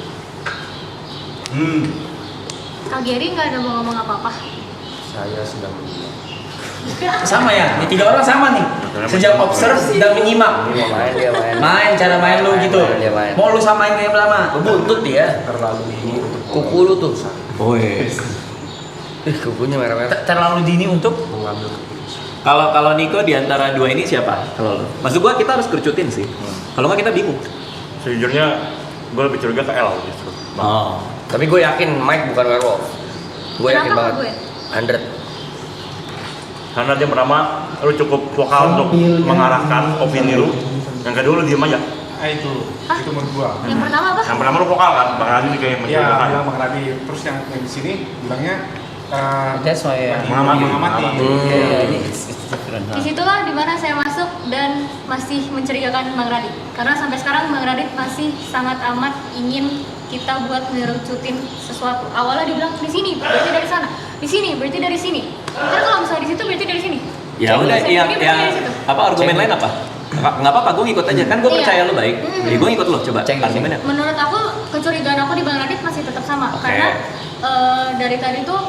[SPEAKER 5] Kak Gary nggak ada mau ngomong apa-apa.
[SPEAKER 9] Saya sedang
[SPEAKER 7] Sama ya, ini 3 orang sama nih. Sejak observe dan menyimak.
[SPEAKER 2] Dia main.
[SPEAKER 7] Main cara main lu gitu.
[SPEAKER 2] Dia main.
[SPEAKER 7] Mau lu samain kayak pertama.
[SPEAKER 2] Buntut dia. Kuku lu tuh.
[SPEAKER 8] Woi.
[SPEAKER 2] Kukunya merah-merah.
[SPEAKER 7] Terlalu dini untuk
[SPEAKER 9] mengambil
[SPEAKER 8] Kalau Niko di antara dua ini siapa? Kalau lo? Maksud gua kita harus kerucutin sih. Kalau nggak kita bingung.
[SPEAKER 9] Sejujurnya gue lebih curiga ke L justru.
[SPEAKER 8] Oh.
[SPEAKER 2] Tapi gue yakin Mike bukan werewolf. Gue yakin
[SPEAKER 5] Kenapa
[SPEAKER 2] banget.
[SPEAKER 5] gue?
[SPEAKER 2] 100.
[SPEAKER 9] Karena dia pertama lu cukup vokal untuk mengarahkan opini lu. Yang kedua lu diem aja.
[SPEAKER 11] Itu menurut gua.
[SPEAKER 5] Yang pertama apa?
[SPEAKER 9] Yang pertama lu vokal kan, Bang Radit juga yang
[SPEAKER 11] Iya,
[SPEAKER 9] mencurigakan.
[SPEAKER 11] bilang Bang Radit. Terus yang di sini bilangnya
[SPEAKER 7] that's why
[SPEAKER 11] mengamati.
[SPEAKER 5] Disitulah dimana saya masuk dan masih mencurigakan Bang Radit. Karena sampai sekarang Bang Radit masih sangat amat ingin kita buat ngerucutin sesuatu. Awalnya dibilang di sini, berarti dari sana. Di sini, berarti dari sini. Karena kalau misalnya di situ, berarti dari sini.
[SPEAKER 8] Ya
[SPEAKER 5] Jadi
[SPEAKER 8] udah,
[SPEAKER 5] saya
[SPEAKER 8] yang
[SPEAKER 5] sini, berarti dari situ.
[SPEAKER 8] apa argumen lain apa? Nggak apa-apa, gue ngikut aja. Kan gue
[SPEAKER 5] Iya.
[SPEAKER 8] percaya lo baik. Jadi gue ngikut lo, coba
[SPEAKER 7] Ceng,
[SPEAKER 8] argumennya.
[SPEAKER 5] Menurut aku, kecurigaan aku di Bang Radit masih tetap sama.
[SPEAKER 8] Oke.
[SPEAKER 5] Karena dari tadi tuh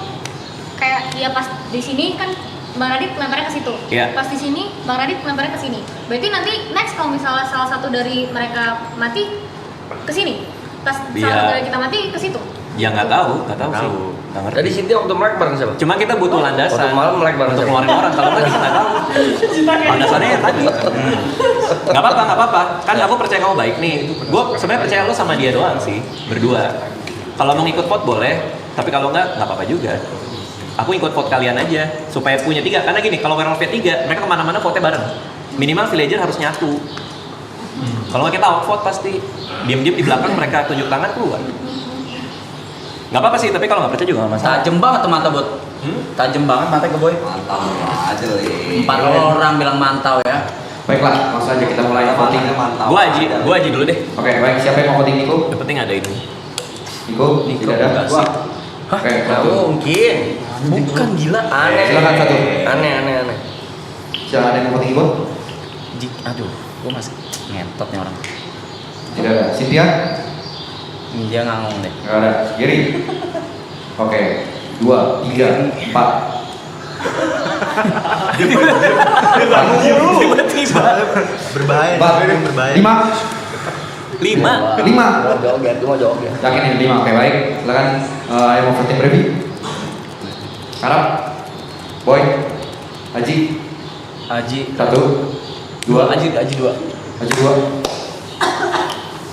[SPEAKER 5] kayak ya pas di sini kan Bang Radit lemparnya ke situ.
[SPEAKER 8] Iya.
[SPEAKER 5] Pas di sini Bang Radit lemparnya ke sini. Berarti nanti next kalau misalnya salah satu dari mereka mati ke sini. Pas
[SPEAKER 8] Iya.
[SPEAKER 5] salah satu dari kita mati ke situ.
[SPEAKER 8] Ya nggak tahu sih. Nggak ngerti.
[SPEAKER 2] Tadi Cynthia waktu melek bareng siapa?
[SPEAKER 8] Cuma kita butuh landasan.
[SPEAKER 2] Waktu malam melek bareng
[SPEAKER 8] untuk
[SPEAKER 2] siapa?
[SPEAKER 8] ngeluarin orang. Kalau nggak kita nggak tahu. Landasannya yang tadi. Nggak apa-apa. Kan aku percaya kamu baik nih. Gue sebenarnya percaya lo sama dia doang sih, berdua. Kalau mau ngikut vote boleh, tapi kalau nggak apa-apa juga. Aku ikut vote kalian aja supaya punya 3. Karena gini, kalau werewolf 3, mereka kemana-mana vote bareng. Minimal villager harus nyatu. Kalau nggak kita outvote pasti diam-diam di belakang mereka tunjuk tangan keluar. Nggak apa-apa sih, tapi kalau nggak percaya juga nggak masalah.
[SPEAKER 7] Tajem banget tuh mata bot. Tajem banget mata ke boy.
[SPEAKER 1] Mantap aja li.
[SPEAKER 7] 4 orang bilang mantau ya.
[SPEAKER 1] Baiklah, langsung aja kita mulai voting.
[SPEAKER 8] Gua Aji dulu deh.
[SPEAKER 1] Oke, baik. Siapa yang mau voting Niko?
[SPEAKER 8] Yang penting ada ini.
[SPEAKER 1] Niko, tidak ada.
[SPEAKER 8] enggak sih.
[SPEAKER 1] Oke,
[SPEAKER 2] Nggak
[SPEAKER 1] satu.
[SPEAKER 2] mungkin.
[SPEAKER 7] Bukan gila.
[SPEAKER 2] Aneh.
[SPEAKER 1] Silakan satu.
[SPEAKER 2] Aneh.
[SPEAKER 1] Silakan ada yang mau voting Niko?
[SPEAKER 7] Aduh, gua masih ngentot nih orang.
[SPEAKER 1] Tidak ada. Cynthia?
[SPEAKER 7] Dia ngangong deh.
[SPEAKER 1] Nggak ada. Giri? Oke. 2, 3, 4.
[SPEAKER 8] Tiba-tiba.
[SPEAKER 10] Berbahaya.
[SPEAKER 1] 4,
[SPEAKER 10] Berbahaya.
[SPEAKER 1] 5.
[SPEAKER 8] 5.
[SPEAKER 1] 5.
[SPEAKER 2] Joget, gue mau joget.
[SPEAKER 1] Yakin ini 5. Oke, baik. Silakan yang mau voting Brevi. Harap. Boy. Haji.
[SPEAKER 7] Aji
[SPEAKER 1] 1, 2.
[SPEAKER 7] Aji 2.
[SPEAKER 1] Haji 2.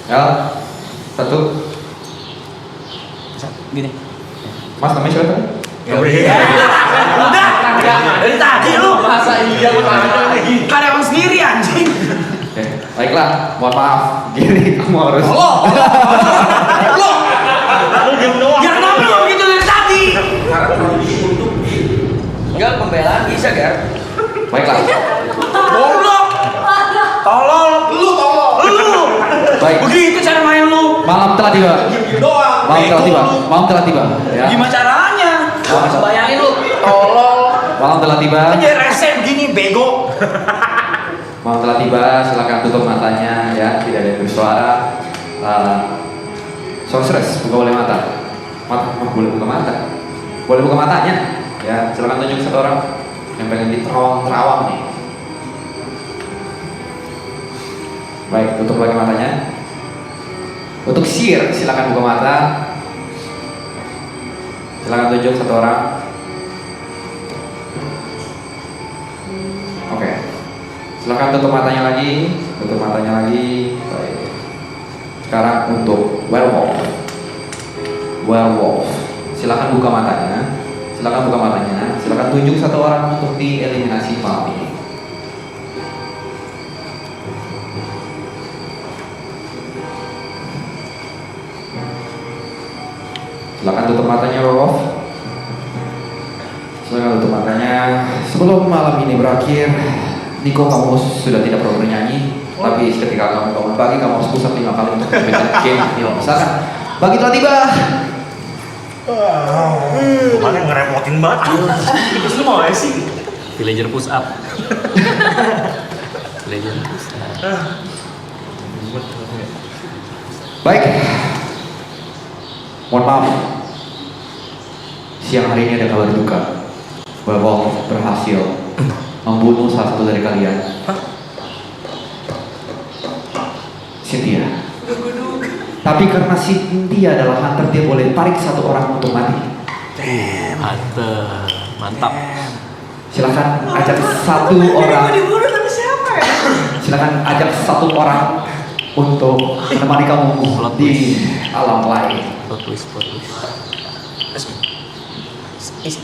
[SPEAKER 1] El. 1.
[SPEAKER 7] Gini.
[SPEAKER 1] Mas namanya siapa?
[SPEAKER 7] Udah. Dari tadi lu masa iya lu lagi. Karyawan sendiri anjing.
[SPEAKER 1] Oke, baiklah. Mohon maaf. Gini, kamu harus.
[SPEAKER 7] Lo. Yang kenapa lu gitu dari tadi?
[SPEAKER 2] Enggak, pembelaan bisa Gar.
[SPEAKER 1] Baiklah.
[SPEAKER 7] Goblok. Tolol. Lu tolol. Lu.
[SPEAKER 1] Baik.
[SPEAKER 7] Begitu cara main lu.
[SPEAKER 1] Malam telah tiba.
[SPEAKER 7] Doang.
[SPEAKER 1] Malam telah tiba. Ya.
[SPEAKER 7] Gimana caranya?
[SPEAKER 1] Malam-
[SPEAKER 7] Bayangin lu. Tolol.
[SPEAKER 1] Malam telah tiba.
[SPEAKER 7] Aja rese begini bego.
[SPEAKER 1] Malam telah tiba. Silakan tutup matanya ya. Tidak ada yang bersuara. Sorceress, buka boleh mata. Boleh buka mata. Boleh buka matanya. Ya, silakan tunjuk satu orang yang pengen diterawang-terawang nih. Baik, tutup lagi matanya. Untuk Seer, silakan buka mata. Silakan tunjuk satu orang. Oke. Silakan tutup matanya lagi. Tutup matanya lagi. Baik. Sekarang untuk werewolf. Werewolf. Silakan buka matanya. Silakan buka matanya. Silakan tunjuk satu orang untuk dieliminasi malam ini. Silakan tutup matanya, werewolf. Silakan tutup matanya. Sebelum malam ini berakhir, Niko, kamu sudah tidak perlu bernyanyi. Tapi ketika kamu bangun pagi, kamu harus push up 5 kali untuk mendapatkan game. Yuk, silakan. Bagi telah tiba.
[SPEAKER 9] Mana ngerepotin banget.
[SPEAKER 6] Terus lu mau apa sih?
[SPEAKER 8] Villager push up. Villager push up.
[SPEAKER 1] Baik. Mohon maaf. Siang hari ini ada kabar duka. Werewolf berhasil membunuh salah satu dari kalian. Cynthia. Tapi karena Cynthia adalah hunter, dia boleh tarik satu orang untuk mati.
[SPEAKER 8] Hunter, mantap.
[SPEAKER 1] Silakan ajak satu orang. Silakan ajak satu orang untuk menemani kamu di alam lain.
[SPEAKER 8] Plot twist.
[SPEAKER 10] Is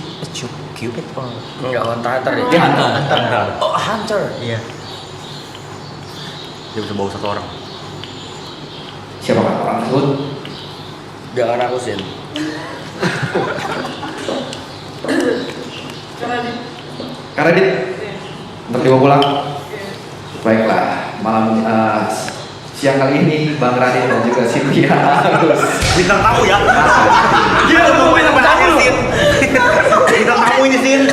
[SPEAKER 10] Cupid or
[SPEAKER 2] Enggak, hunter deh.
[SPEAKER 1] Dia hunter.
[SPEAKER 2] Oh, hunter.
[SPEAKER 10] iya.
[SPEAKER 9] Dia bisa bawa satu orang.
[SPEAKER 1] Siapa orang tersebut?
[SPEAKER 2] Jangan aku Sin.
[SPEAKER 1] Karena dia untuk dibawa pulang. Baiklah, malam siang kali ini Bang Radit dan juga Cynthia harus
[SPEAKER 9] Bintang tamu ya.
[SPEAKER 6] Dia udah mau main sama aku.
[SPEAKER 9] Sin. Bintang tamu ini Sin.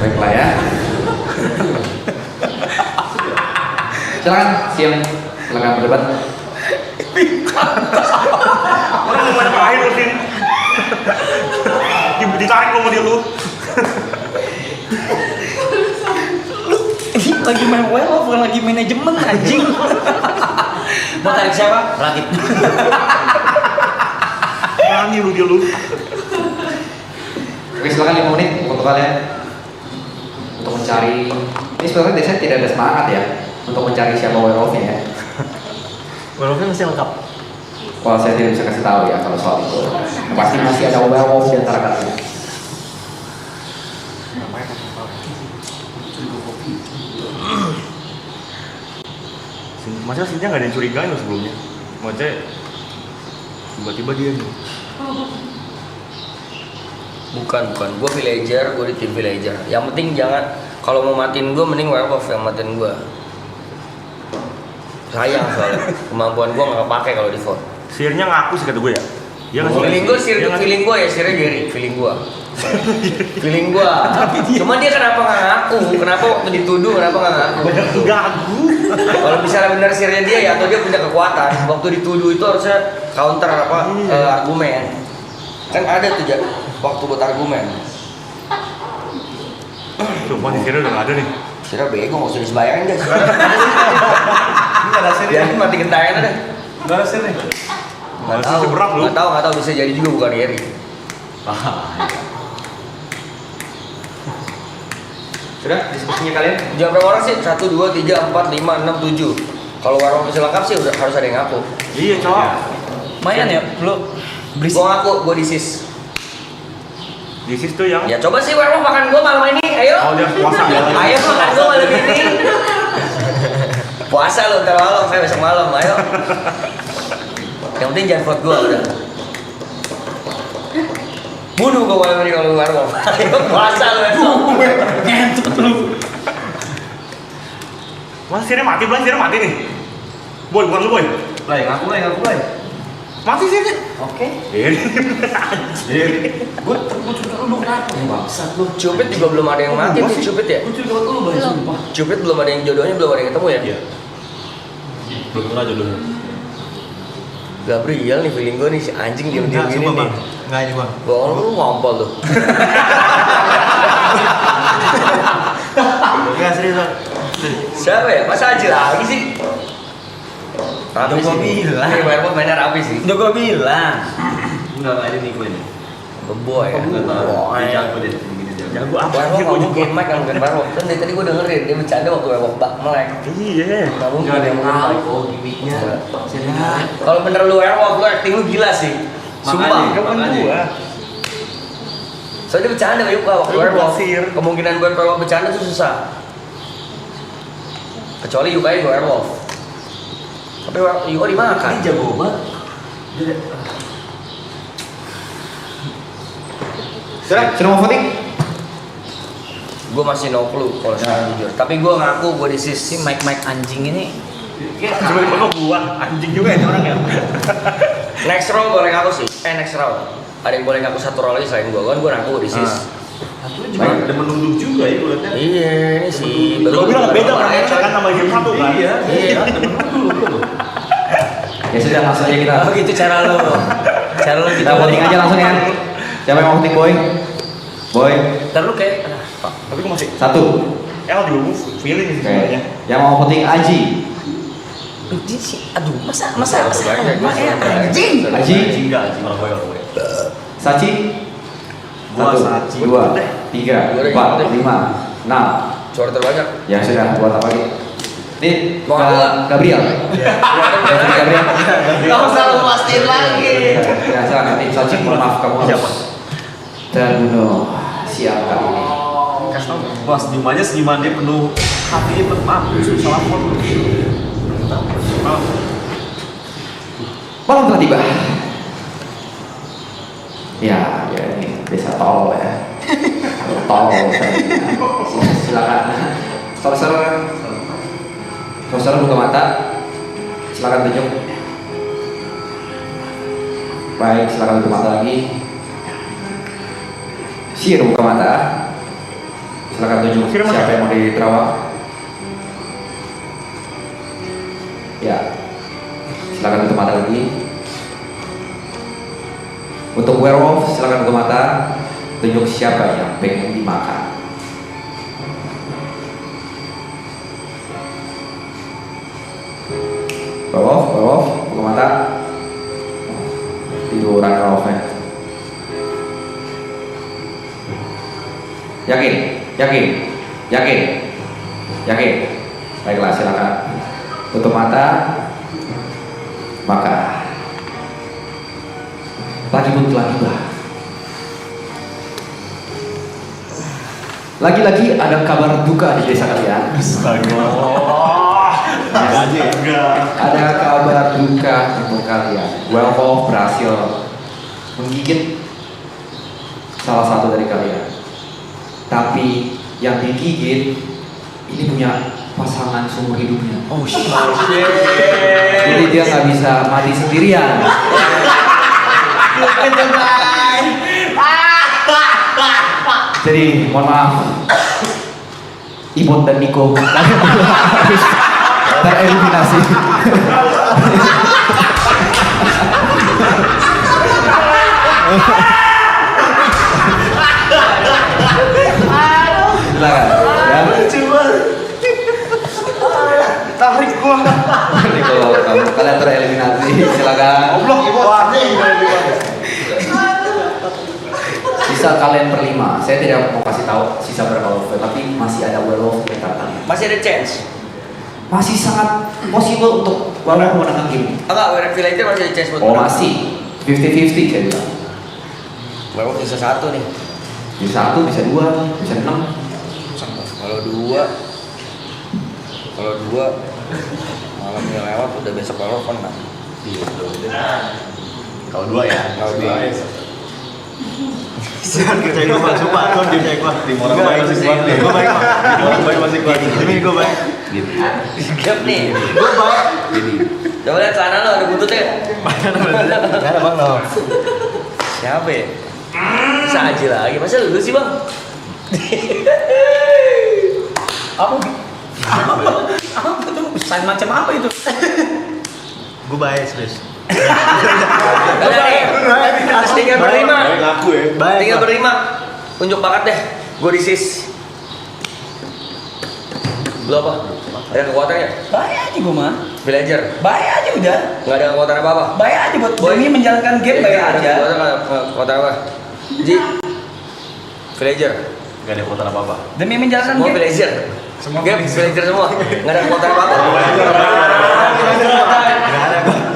[SPEAKER 1] baiklah ya. Silakan berdebat.
[SPEAKER 9] Orang mau main sama air lu Sin. Ditarik lu sama dia lu.
[SPEAKER 10] Lagi main werewolf, bukan lagi manajemen anjing.
[SPEAKER 7] Mau tarik siapa? Radit.
[SPEAKER 9] Berani lu dia lu.
[SPEAKER 1] Oke, silakan 5 menit untuk kalian untuk mencari. Ini sebenarnya desanya tidak ada semangat ya untuk mencari siapa werewolfnya ya.
[SPEAKER 10] Werewolfnya masih lengkap.
[SPEAKER 1] Wah, saya tidak bisa kasih tahu ya kalau soal itu. Pasti masih ada werewolf di antara kalian.
[SPEAKER 9] Masa Sintia nggak ada yang curigain lo sebelumnya? Maksudnya tiba-tiba dia nih.
[SPEAKER 2] Bukan. Gue villager, gue di tim villager. Yang penting jangan, kalau mau matiin gue mending werewolf yang matiin gue. Sayang soalnya kemampuan gue nggak kepake kalau di vote.
[SPEAKER 9] Seernya ngaku sih kata gue ya. Iya nggak sih?
[SPEAKER 2] Feeling gue ya Sirnya Gary, feeling gue. Feeling gue. Cuma dia kenapa nggak ngaku? Kenapa waktu dituduh kenapa nggak ngaku?
[SPEAKER 9] Banyak gagu.
[SPEAKER 2] Kalau misalnya benar Sirnya dia ya, atau dia punya kekuatan, waktu dituduh itu harusnya counter argumen. Kan ada tuh waktu buat argumen.
[SPEAKER 9] Cuma di Siernya udah nggak ada nih.
[SPEAKER 2] Sirnya bego, nggak usah disebayangin guys. Biarin mati gentayangan deh.
[SPEAKER 10] Enggak ada sih nih.
[SPEAKER 2] Nggak tahu bisa jadi juga bukan Gary.
[SPEAKER 1] Sudah diskusinya kalian?
[SPEAKER 2] Jam berapa orang sih? 1, 2, 3, 4, 5, 6, 7. Kalau werewolf bisa lengkap sih udah harus ada yang ngaku.
[SPEAKER 9] Iya cowok.
[SPEAKER 10] Lumayan ya, lu berisik.
[SPEAKER 2] Gua ngaku, gua disis.
[SPEAKER 9] Disis tuh yang.
[SPEAKER 2] Ya coba sih werewolf makan gua malam ini, ayo.
[SPEAKER 9] Oh dia puasa ya.
[SPEAKER 2] Ayo makan gua malam ini. Puasa lu ntar malam, saya besok malam, ayo. Yang penting jangan vote gua udah. Bunuh gua malam ini kalau werewolf. Ayo puasa lu besok.
[SPEAKER 10] Ngentut lu.
[SPEAKER 9] Mas Siernya mati belum? Siernya mati nih. Boy, bukan lu boy.
[SPEAKER 10] Ngaku lagi.
[SPEAKER 9] Mati Siernya.
[SPEAKER 10] Oke.
[SPEAKER 6] Gue lu kenapa? Bangsat lu.
[SPEAKER 2] Cupid juga belum ada yang mati nih, Cupid ya?
[SPEAKER 6] Gue curiga lu banget sumpah.
[SPEAKER 2] Cupid belum ada yang jodohnya, belum ada yang ketemu ya?
[SPEAKER 9] Iya. Belum pernah jodohnya.
[SPEAKER 2] Gabriel nih feeling gue nih si anjing diam-diam gini nih.
[SPEAKER 10] Enggak ini bang.
[SPEAKER 2] Bohong lu ngompol tuh.
[SPEAKER 10] Enggak serius bang.
[SPEAKER 2] Siapa ya? Masa Aji lagi sih? Rapi
[SPEAKER 7] Udah gua
[SPEAKER 2] sih.
[SPEAKER 7] bilang.
[SPEAKER 2] Ini werewolf mainnya rapi sih.
[SPEAKER 7] Udah gue bilang.
[SPEAKER 8] Enggak ada nih gue nih.
[SPEAKER 2] Beboy ya.
[SPEAKER 8] Enggak tahu.
[SPEAKER 2] Boy.
[SPEAKER 8] Dia jago deh begini jago.
[SPEAKER 10] Jago apa?
[SPEAKER 2] Werewolf
[SPEAKER 10] Jago
[SPEAKER 2] ngomong game mic yang bukan werewolf. Kan dari tadi gue dengerin dia bercanda waktu werewolf bak melek.
[SPEAKER 10] Iya.
[SPEAKER 2] Nggak mungkin
[SPEAKER 8] Enggak ada
[SPEAKER 2] dia
[SPEAKER 8] yang
[SPEAKER 2] mungkin
[SPEAKER 8] tahu
[SPEAKER 2] mic.
[SPEAKER 8] kok gimmicknya.
[SPEAKER 2] Kalau bener lu werewolf, lu acting lu gila sih. Sumpah.
[SPEAKER 10] Kapan gua?
[SPEAKER 2] Soalnya dia bercanda sama Yuka waktu
[SPEAKER 10] Lu
[SPEAKER 2] werewolf.
[SPEAKER 10] basir.
[SPEAKER 2] Kemungkinan buat werewolf bercanda tuh susah. Kecuali Yuka itu werewolf. Tapi Yuka dimakan.
[SPEAKER 8] Ini jago banget.
[SPEAKER 1] Sudah mau voting?
[SPEAKER 2] Gue masih no clue kalau sekarang jujur. Tapi gue ngaku gue di sisi
[SPEAKER 7] Si Mike anjing ini.
[SPEAKER 10] Cuma di pokok gua. Anjing juga ini orang ya.
[SPEAKER 2] next round boleh ngaku sih. Next round. Ada yang boleh ngaku satu role lagi selain gue kan gue ngaku di sis.
[SPEAKER 8] Satu juga ada menunduk juga ya gue liatnya.
[SPEAKER 2] Iya ini sih.
[SPEAKER 10] Gua bilang beda orangnya
[SPEAKER 2] coy.
[SPEAKER 10] kan nama game satu kan.
[SPEAKER 8] Iya.
[SPEAKER 2] Iya.
[SPEAKER 8] Ada menunduk loh.
[SPEAKER 1] Ya sudah langsung aja kita.
[SPEAKER 2] Oh gitu cara lo. Cara lo gitu.
[SPEAKER 1] Kita voting aja langsung ya. Siapa yang mau voting boy? Boy.
[SPEAKER 2] Ntar lu kayak
[SPEAKER 10] Tapi gua masih
[SPEAKER 1] 1.
[SPEAKER 10] juga gua feeling sih
[SPEAKER 1] Oke.
[SPEAKER 10] sebenarnya.
[SPEAKER 1] Yang mau voting Aji.
[SPEAKER 7] Ini sih, aduh masa
[SPEAKER 2] anjing.
[SPEAKER 1] Aji.
[SPEAKER 8] Enggak, orang boy orang boy.
[SPEAKER 1] Sachi.
[SPEAKER 8] Gua
[SPEAKER 1] 1,
[SPEAKER 8] Sachi.
[SPEAKER 1] 2, 3, 4, 5, 6.
[SPEAKER 2] Suara terbanyak.
[SPEAKER 1] Ya sudah, buat apa lagi? Ini
[SPEAKER 2] Mau aku nggak?
[SPEAKER 1] Gabriel. Gabriel.
[SPEAKER 2] Gak usah lu pastiin lagi.
[SPEAKER 1] Ya silakan tim Sachi, mohon maaf kamu harus terbunuh siang kali ini.
[SPEAKER 8] Pas senyumannya senyuman dia penuh hati penuh mampus salah pun.
[SPEAKER 1] Malam telah tiba. Ya, ya ini desa tol ya. Tol. Silakan. Saudara buka mata. Silakan tunjuk. Baik, silakan buka mata lagi. Sir buka mata. Silakan tunjuk siapa yang mau diterawang. Ya. Silakan tutup mata lagi. Untuk werewolf, silakan buka mata. Tunjuk siapa yang pengen dimakan. Werewolf, buka mata. Tiduran werewolfnya. Yakin. Baiklah, silakan tutup mata. Maka pagi pun telah tiba. Lagi-lagi ada kabar duka di desa kalian. Ada kabar duka untuk kalian. Werewolf berhasil menggigit salah satu dari kalian. Tapi yang digigit ini punya pasangan seumur hidupnya.
[SPEAKER 2] Oh shit.
[SPEAKER 1] Jadi dia nggak bisa mati sendirian. Jadi mohon maaf, Ibon dan Niko harus tereliminasi. Silakan. Ya.
[SPEAKER 10] Tarik gua.
[SPEAKER 1] Niko, kalian tereliminasi. Silakan.
[SPEAKER 10] Goblok Iwan.
[SPEAKER 1] Sisa kalian berlima. Saya tidak mau kasih tahu sisa berapa werewolf, tapi masih ada werewolf di antara kalian.
[SPEAKER 2] Masih ada chance.
[SPEAKER 1] Masih sangat possible untuk werewolf menangkan game.
[SPEAKER 2] Enggak, werewolf villager masih ada chance buat
[SPEAKER 1] Oh
[SPEAKER 2] menang.
[SPEAKER 1] masih 50-50 saya bilang.
[SPEAKER 2] Werewolf bisa satu nih.
[SPEAKER 1] Bisa 1, bisa 2, bisa 6.
[SPEAKER 2] Kalau dua malamnya lewat udah besok werewolf kan nggak?
[SPEAKER 8] Kalau dua ya.
[SPEAKER 2] Kalau dua.
[SPEAKER 10] Jangan kerjain gua Bang, sumpah, gua kerjain gua.
[SPEAKER 8] Tim orang baik masih kuat nih.
[SPEAKER 10] Gua baik, Bang.
[SPEAKER 8] Tim orang baik masih kuat.
[SPEAKER 10] Demi gua baik.
[SPEAKER 2] Gap nih.
[SPEAKER 10] Gua baik.
[SPEAKER 2] Coba lihat celana lo ada bututnya.
[SPEAKER 10] Enggak ada Bang, no.
[SPEAKER 2] Siapa ya? Bisa aja lagi. Masa lu sih bang?
[SPEAKER 7] Apa tuh? Sign macam apa itu?
[SPEAKER 10] Gue baik serius.
[SPEAKER 2] Tinggal berlima.
[SPEAKER 11] Laku ya.
[SPEAKER 10] Baik.
[SPEAKER 2] Tinggal
[SPEAKER 10] Bang.
[SPEAKER 2] berlima. Unjuk bakat deh. Gue disis. Lu apa? Ada kekuatannya?
[SPEAKER 7] Bayar aja gue mah.
[SPEAKER 2] Villager.
[SPEAKER 7] Bayar aja udah.
[SPEAKER 2] Nggak ada kekuatan apa-apa.
[SPEAKER 7] Bayar aja buat
[SPEAKER 2] Boy.
[SPEAKER 7] demi menjalankan game bayar
[SPEAKER 2] Ada
[SPEAKER 7] aja.
[SPEAKER 2] kekuatan apa? Ji. Villager.
[SPEAKER 9] Gak ada kekuatan apa-apa.
[SPEAKER 7] Demi menjalankan
[SPEAKER 2] Semua
[SPEAKER 7] game.
[SPEAKER 2] villager.
[SPEAKER 11] Semua
[SPEAKER 2] Game villager semua. Nggak ada kekuatan apa-apa.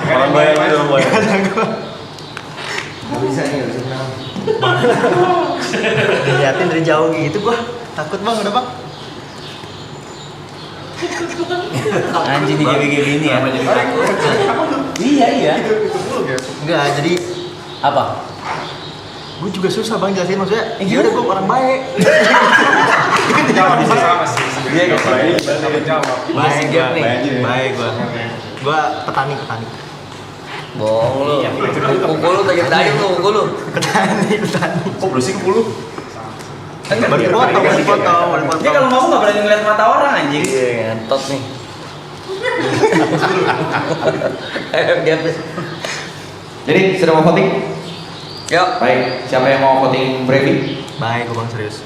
[SPEAKER 9] Orang bayar itu boy.
[SPEAKER 2] Nggak bisa nih, nggak bisa menang.
[SPEAKER 10] Diliatin dari jauh gitu gua. Takut bang, udah bang.
[SPEAKER 7] Anjing di game-game ini ya. Iya.
[SPEAKER 10] Enggak, jadi
[SPEAKER 7] Apa?
[SPEAKER 10] gue juga susah bang jelasin maksudnya. Ya udah gue orang baik.
[SPEAKER 11] Jawab bisa sama sih.
[SPEAKER 2] Iya,
[SPEAKER 11] Jawab.
[SPEAKER 10] Baik
[SPEAKER 2] Iya,
[SPEAKER 10] gue,
[SPEAKER 2] nih.
[SPEAKER 10] baik gue. Gue petani.
[SPEAKER 2] Bohong lu. Pukul lu tajam dayung lu, pukul lu.
[SPEAKER 10] Petani.
[SPEAKER 9] Kok bersih ke puluh?
[SPEAKER 10] Baru dipotong.
[SPEAKER 7] Dia kalau ngomong nggak berani ngeliat mata orang anjing.
[SPEAKER 2] Iya, ngentot nih. Gap.
[SPEAKER 1] Jadi sudah mau voting?
[SPEAKER 2] Yuk.
[SPEAKER 1] Baik, siapa yang mau voting Brevi?
[SPEAKER 10] Baik gue bang serius.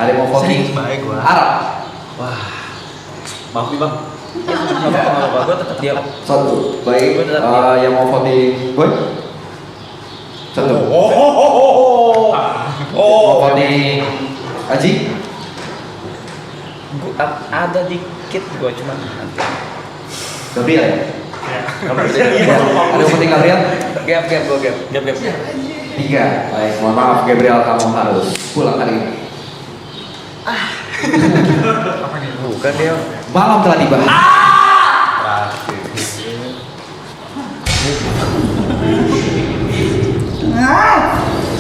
[SPEAKER 1] Ada yang mau voting?
[SPEAKER 10] Baik gue.
[SPEAKER 1] Arab?
[SPEAKER 7] Bang, nggak apa-apa, gue tetap dia.
[SPEAKER 1] Satu. Baik,
[SPEAKER 7] Gua tetap
[SPEAKER 1] yang mau voting Boy? Satu. Mau voting Aji?
[SPEAKER 7] Ada dikit gue cuman nanti.
[SPEAKER 1] Gabriel ya? Ada yang voting Gabriel?
[SPEAKER 2] Gap, gua gap.
[SPEAKER 7] Gap.
[SPEAKER 1] 3. Baik, mohon maaf Gabriel, kamu harus pulang hari ini.
[SPEAKER 2] Bukan dia.
[SPEAKER 1] Malam telah tiba.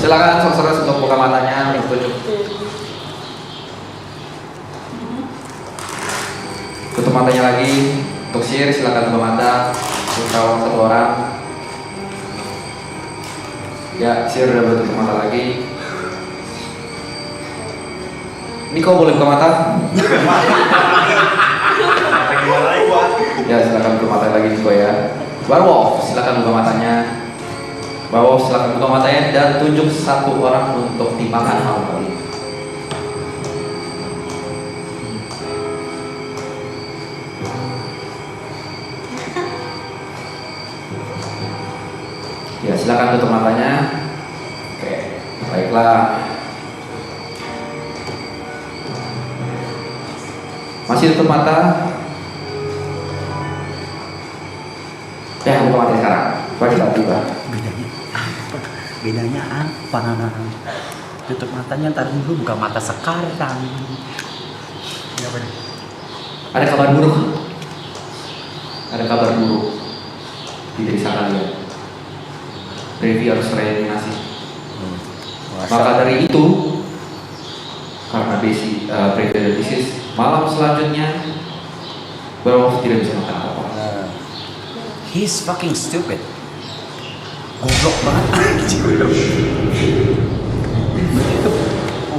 [SPEAKER 1] Silakan saudara untuk buka matanya untuk tunjuk. Tutup matanya lagi. Untuk share silakan buka mata. Untuk kawan satu orang. Ya, share udah bertutup mata lagi. Niko boleh buka mata? Ya, silakan buka mata lagi Niko ya. Barwolf, silakan buka matanya. Barwolf, silakan buka matanya dan tunjuk satu orang untuk dimakan malam kali. Ya, silakan tutup matanya. Oke, baiklah. Masih tutup mata? Ya, buka mata sekarang. Baik, tiba.
[SPEAKER 7] Bedanya apa? Tutup matanya ntar dulu, buka mata sekarang.
[SPEAKER 1] Ada kabar buruk. Ada kabar buruk di desa kalian. Brevi harus tereliminasi. Maka dari itu, karena Brevi ada disease, malam selanjutnya Werewolf tidak bisa makan apa-apa.
[SPEAKER 7] He's fucking stupid. Goblok banget.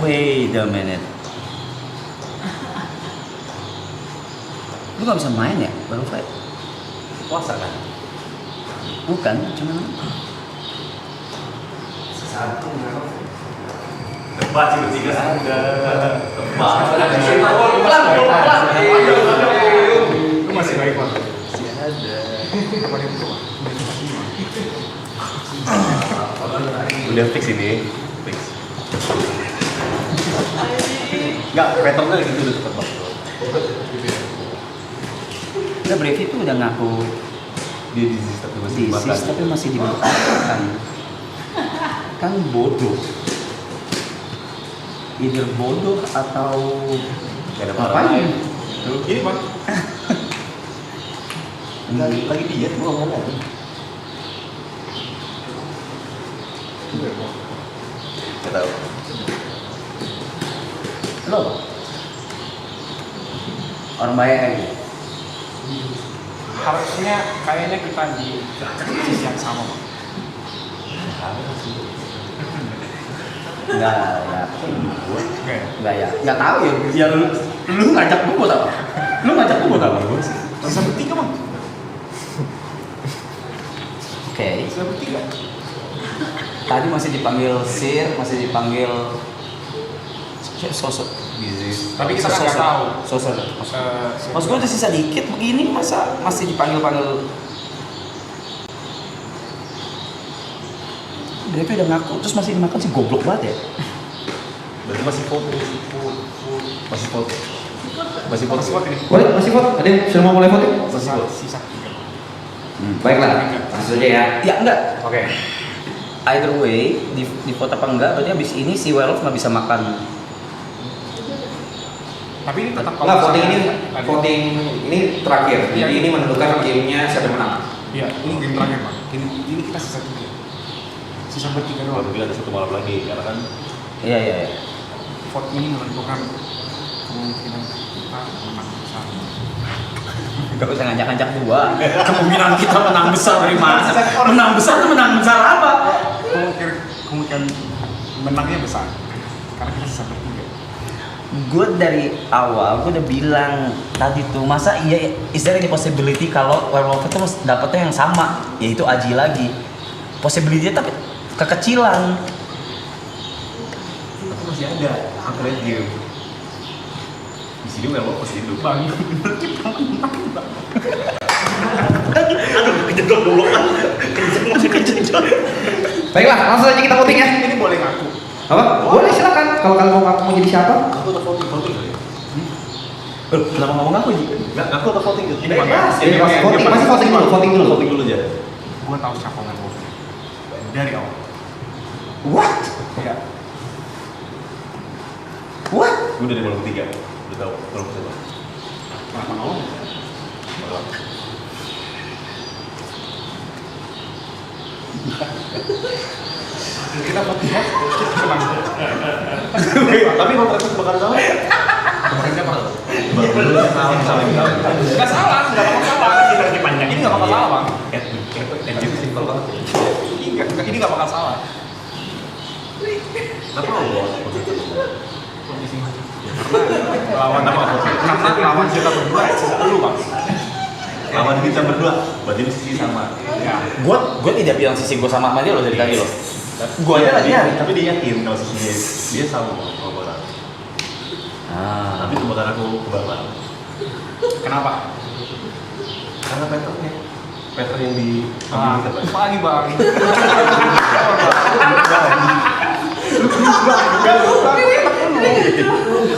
[SPEAKER 7] Wait a minute. Lu gak bisa main ya? Baru fight.
[SPEAKER 3] Puasa kan?
[SPEAKER 7] Bukan, cuma
[SPEAKER 9] Tebak sih bertiga sudah.
[SPEAKER 11] Lu masih baik bang.
[SPEAKER 9] Udah fix ini. Fix. Enggak, patternnya gitu udah ketebak.
[SPEAKER 7] udah Brevi itu udah ngaku
[SPEAKER 9] Dia disease tapi masih
[SPEAKER 7] disease
[SPEAKER 9] dimakan.
[SPEAKER 7] tapi masih dimakan. Kan bodoh. Either bodoh atau
[SPEAKER 9] Gak ada
[SPEAKER 7] ngapain?
[SPEAKER 9] lain.
[SPEAKER 11] Ini bang.
[SPEAKER 7] Lagi diet gua ngomong lagi.
[SPEAKER 9] Gak tahu.
[SPEAKER 7] Lo apa? Orang baik aja.
[SPEAKER 11] Harusnya kayaknya kita di sisi yang sama bang.
[SPEAKER 7] Enggak ya.
[SPEAKER 11] Oke.
[SPEAKER 7] Enggak ya. Enggak tahu ya. Ya lu ngajak gua buat apa? Lu ngajak gua buat apa?
[SPEAKER 11] Sisa bertiga bang. sudah bertiga.
[SPEAKER 7] Tadi masih dipanggil Sir, masih dipanggil sosok.
[SPEAKER 11] Tapi kita kan nggak tahu.
[SPEAKER 7] Sosok. Mas gue udah sisa dikit begini, masa masih dipanggil-panggil. Devi udah ngaku, terus masih dimakan sih goblok banget ya.
[SPEAKER 6] Berarti masih foto. Masih foto. Masih foto.
[SPEAKER 11] Masih kuat ini.
[SPEAKER 1] Boleh, masih vote? Ada yang sudah mau mulai vote?
[SPEAKER 11] Sisa 3.
[SPEAKER 1] Baiklah, langsung aja ya.
[SPEAKER 7] Ya enggak.
[SPEAKER 1] Oke.
[SPEAKER 7] Either way, di foto apa enggak, berarti habis ini si werewolf nggak bisa makan.
[SPEAKER 11] Tapi ini tetap
[SPEAKER 1] Enggak, voting ini
[SPEAKER 11] Tadi.
[SPEAKER 1] voting ini terakhir. Jadi ini menentukan gamenya siapa yang menang.
[SPEAKER 11] Iya, ini game terakhir Bang. Ini kita sisa 3. Sisa bertiga
[SPEAKER 6] Kalau
[SPEAKER 11] doang.
[SPEAKER 6] mungkin ada satu malam lagi, karena kan
[SPEAKER 7] Iya.
[SPEAKER 11] Vote ini menentukan kemungkinan kita menang besar.
[SPEAKER 7] Gak usah ngajak-ngajak gua. Kemungkinan kita menang besar dari mana? Menang besar tuh menang besar apa?
[SPEAKER 11] Kemungkinan menangnya besar. Karena kita sisa bertiga.
[SPEAKER 7] Gue dari awal gue udah bilang tadi tuh, masa iya is there any possibility kalau werewolf itu dapetnya yang sama, yaitu Aji lagi. Possibility tapi kekecilan.
[SPEAKER 6] tapi masih ada angkanya game. Di sini werewolf masih hidup.
[SPEAKER 11] Bang.
[SPEAKER 6] Aduh, kejedot dolokan. Kejedot.
[SPEAKER 1] Baiklah, langsung aja kita voting ya.
[SPEAKER 11] Ini boleh ngaku.
[SPEAKER 1] Apa? Boleh silakan. Kalau kalian mau ngaku mau jadi siapa?
[SPEAKER 6] Aku udah voting kali.
[SPEAKER 7] Kenapa ngomong aku Ji?
[SPEAKER 6] Enggak, aku udah voting gitu.
[SPEAKER 11] Ini
[SPEAKER 1] Bebas. Masih voting dulu, voting dulu.
[SPEAKER 6] Voting dulu aja.
[SPEAKER 11] Gua tahu siapa werewolf. Dari awal.
[SPEAKER 7] What?
[SPEAKER 11] Iya.
[SPEAKER 7] What?
[SPEAKER 6] Gue udah di malam ketiga. Udah tahu kalau siapa.
[SPEAKER 11] Kenapa ngomong? Kita voting ya. Kita menang.
[SPEAKER 6] Tapi kalau ternyata bakal tahu.
[SPEAKER 11] Kemarin siapa?
[SPEAKER 6] Salah.
[SPEAKER 11] Nggak salah, nggak bakal salah. Ini nggak bakal salah Bang.
[SPEAKER 6] Engine simpel banget.
[SPEAKER 11] Ini nggak bakal salah.
[SPEAKER 6] Kenapa lo?
[SPEAKER 11] Lawan apa? Karena lawan kita berdua lu Bang.
[SPEAKER 6] Lawan kita berdua, berarti di sisi sama.
[SPEAKER 11] Ya.
[SPEAKER 7] Gue tidak bilang sisi gue sama dia loh dari tadi loh. Gue aja lagi nyari.
[SPEAKER 6] Tapi dia yakin kalau sisi dia sama sama orang. Tapi tebakan aku kebabak.
[SPEAKER 11] Kenapa?
[SPEAKER 6] Karena pattern yang di
[SPEAKER 11] Apa lagi Bang?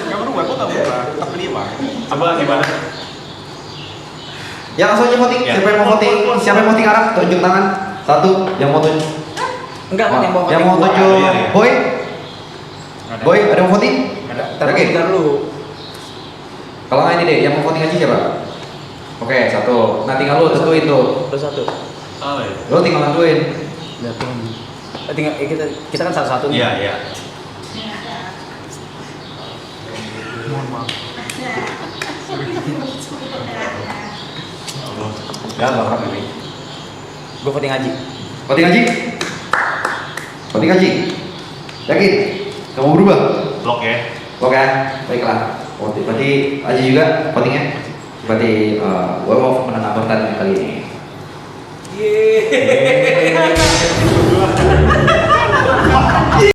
[SPEAKER 11] Gak berubah, kok gak berubah? Tetap dia Bang.
[SPEAKER 6] Coba gimana?
[SPEAKER 1] Ya langsung aja voting.
[SPEAKER 6] Ya.
[SPEAKER 1] Siapa yang mau voting? Siapa yang mau voting Arab? Tunjuk tangan. Satu. Yang mau tunjuk.
[SPEAKER 7] Enggak kan yang mau
[SPEAKER 1] Yang mau
[SPEAKER 7] voting
[SPEAKER 1] tunjuk.
[SPEAKER 6] Iya, iya.
[SPEAKER 1] Boy.
[SPEAKER 11] Ada.
[SPEAKER 1] Boy, ada yang mau voting?
[SPEAKER 11] Ada.
[SPEAKER 7] Tapi
[SPEAKER 1] Oke.
[SPEAKER 7] bentar lu.
[SPEAKER 1] Kalau nggak ini deh, yang mau voting aja siapa? Oke, satu. Nah tinggal lu tentuin tuh.
[SPEAKER 7] Terus satu.
[SPEAKER 6] Oh ya.
[SPEAKER 1] Lu tinggal nentuin.
[SPEAKER 7] Tinggal kita kan satu-satu nih.
[SPEAKER 6] Iya, iya.
[SPEAKER 11] Mohon maaf.
[SPEAKER 6] Ya, enggak ini.
[SPEAKER 7] Gue voting Haji.
[SPEAKER 1] Voting Haji. Voting Haji. Yakin? Kamu berubah?
[SPEAKER 6] Blok ya.
[SPEAKER 1] Oke, baiklah. Berarti Haji juga votingnya. Berarti werewolf menang pertandingan kali ini.
[SPEAKER 7] Yeay.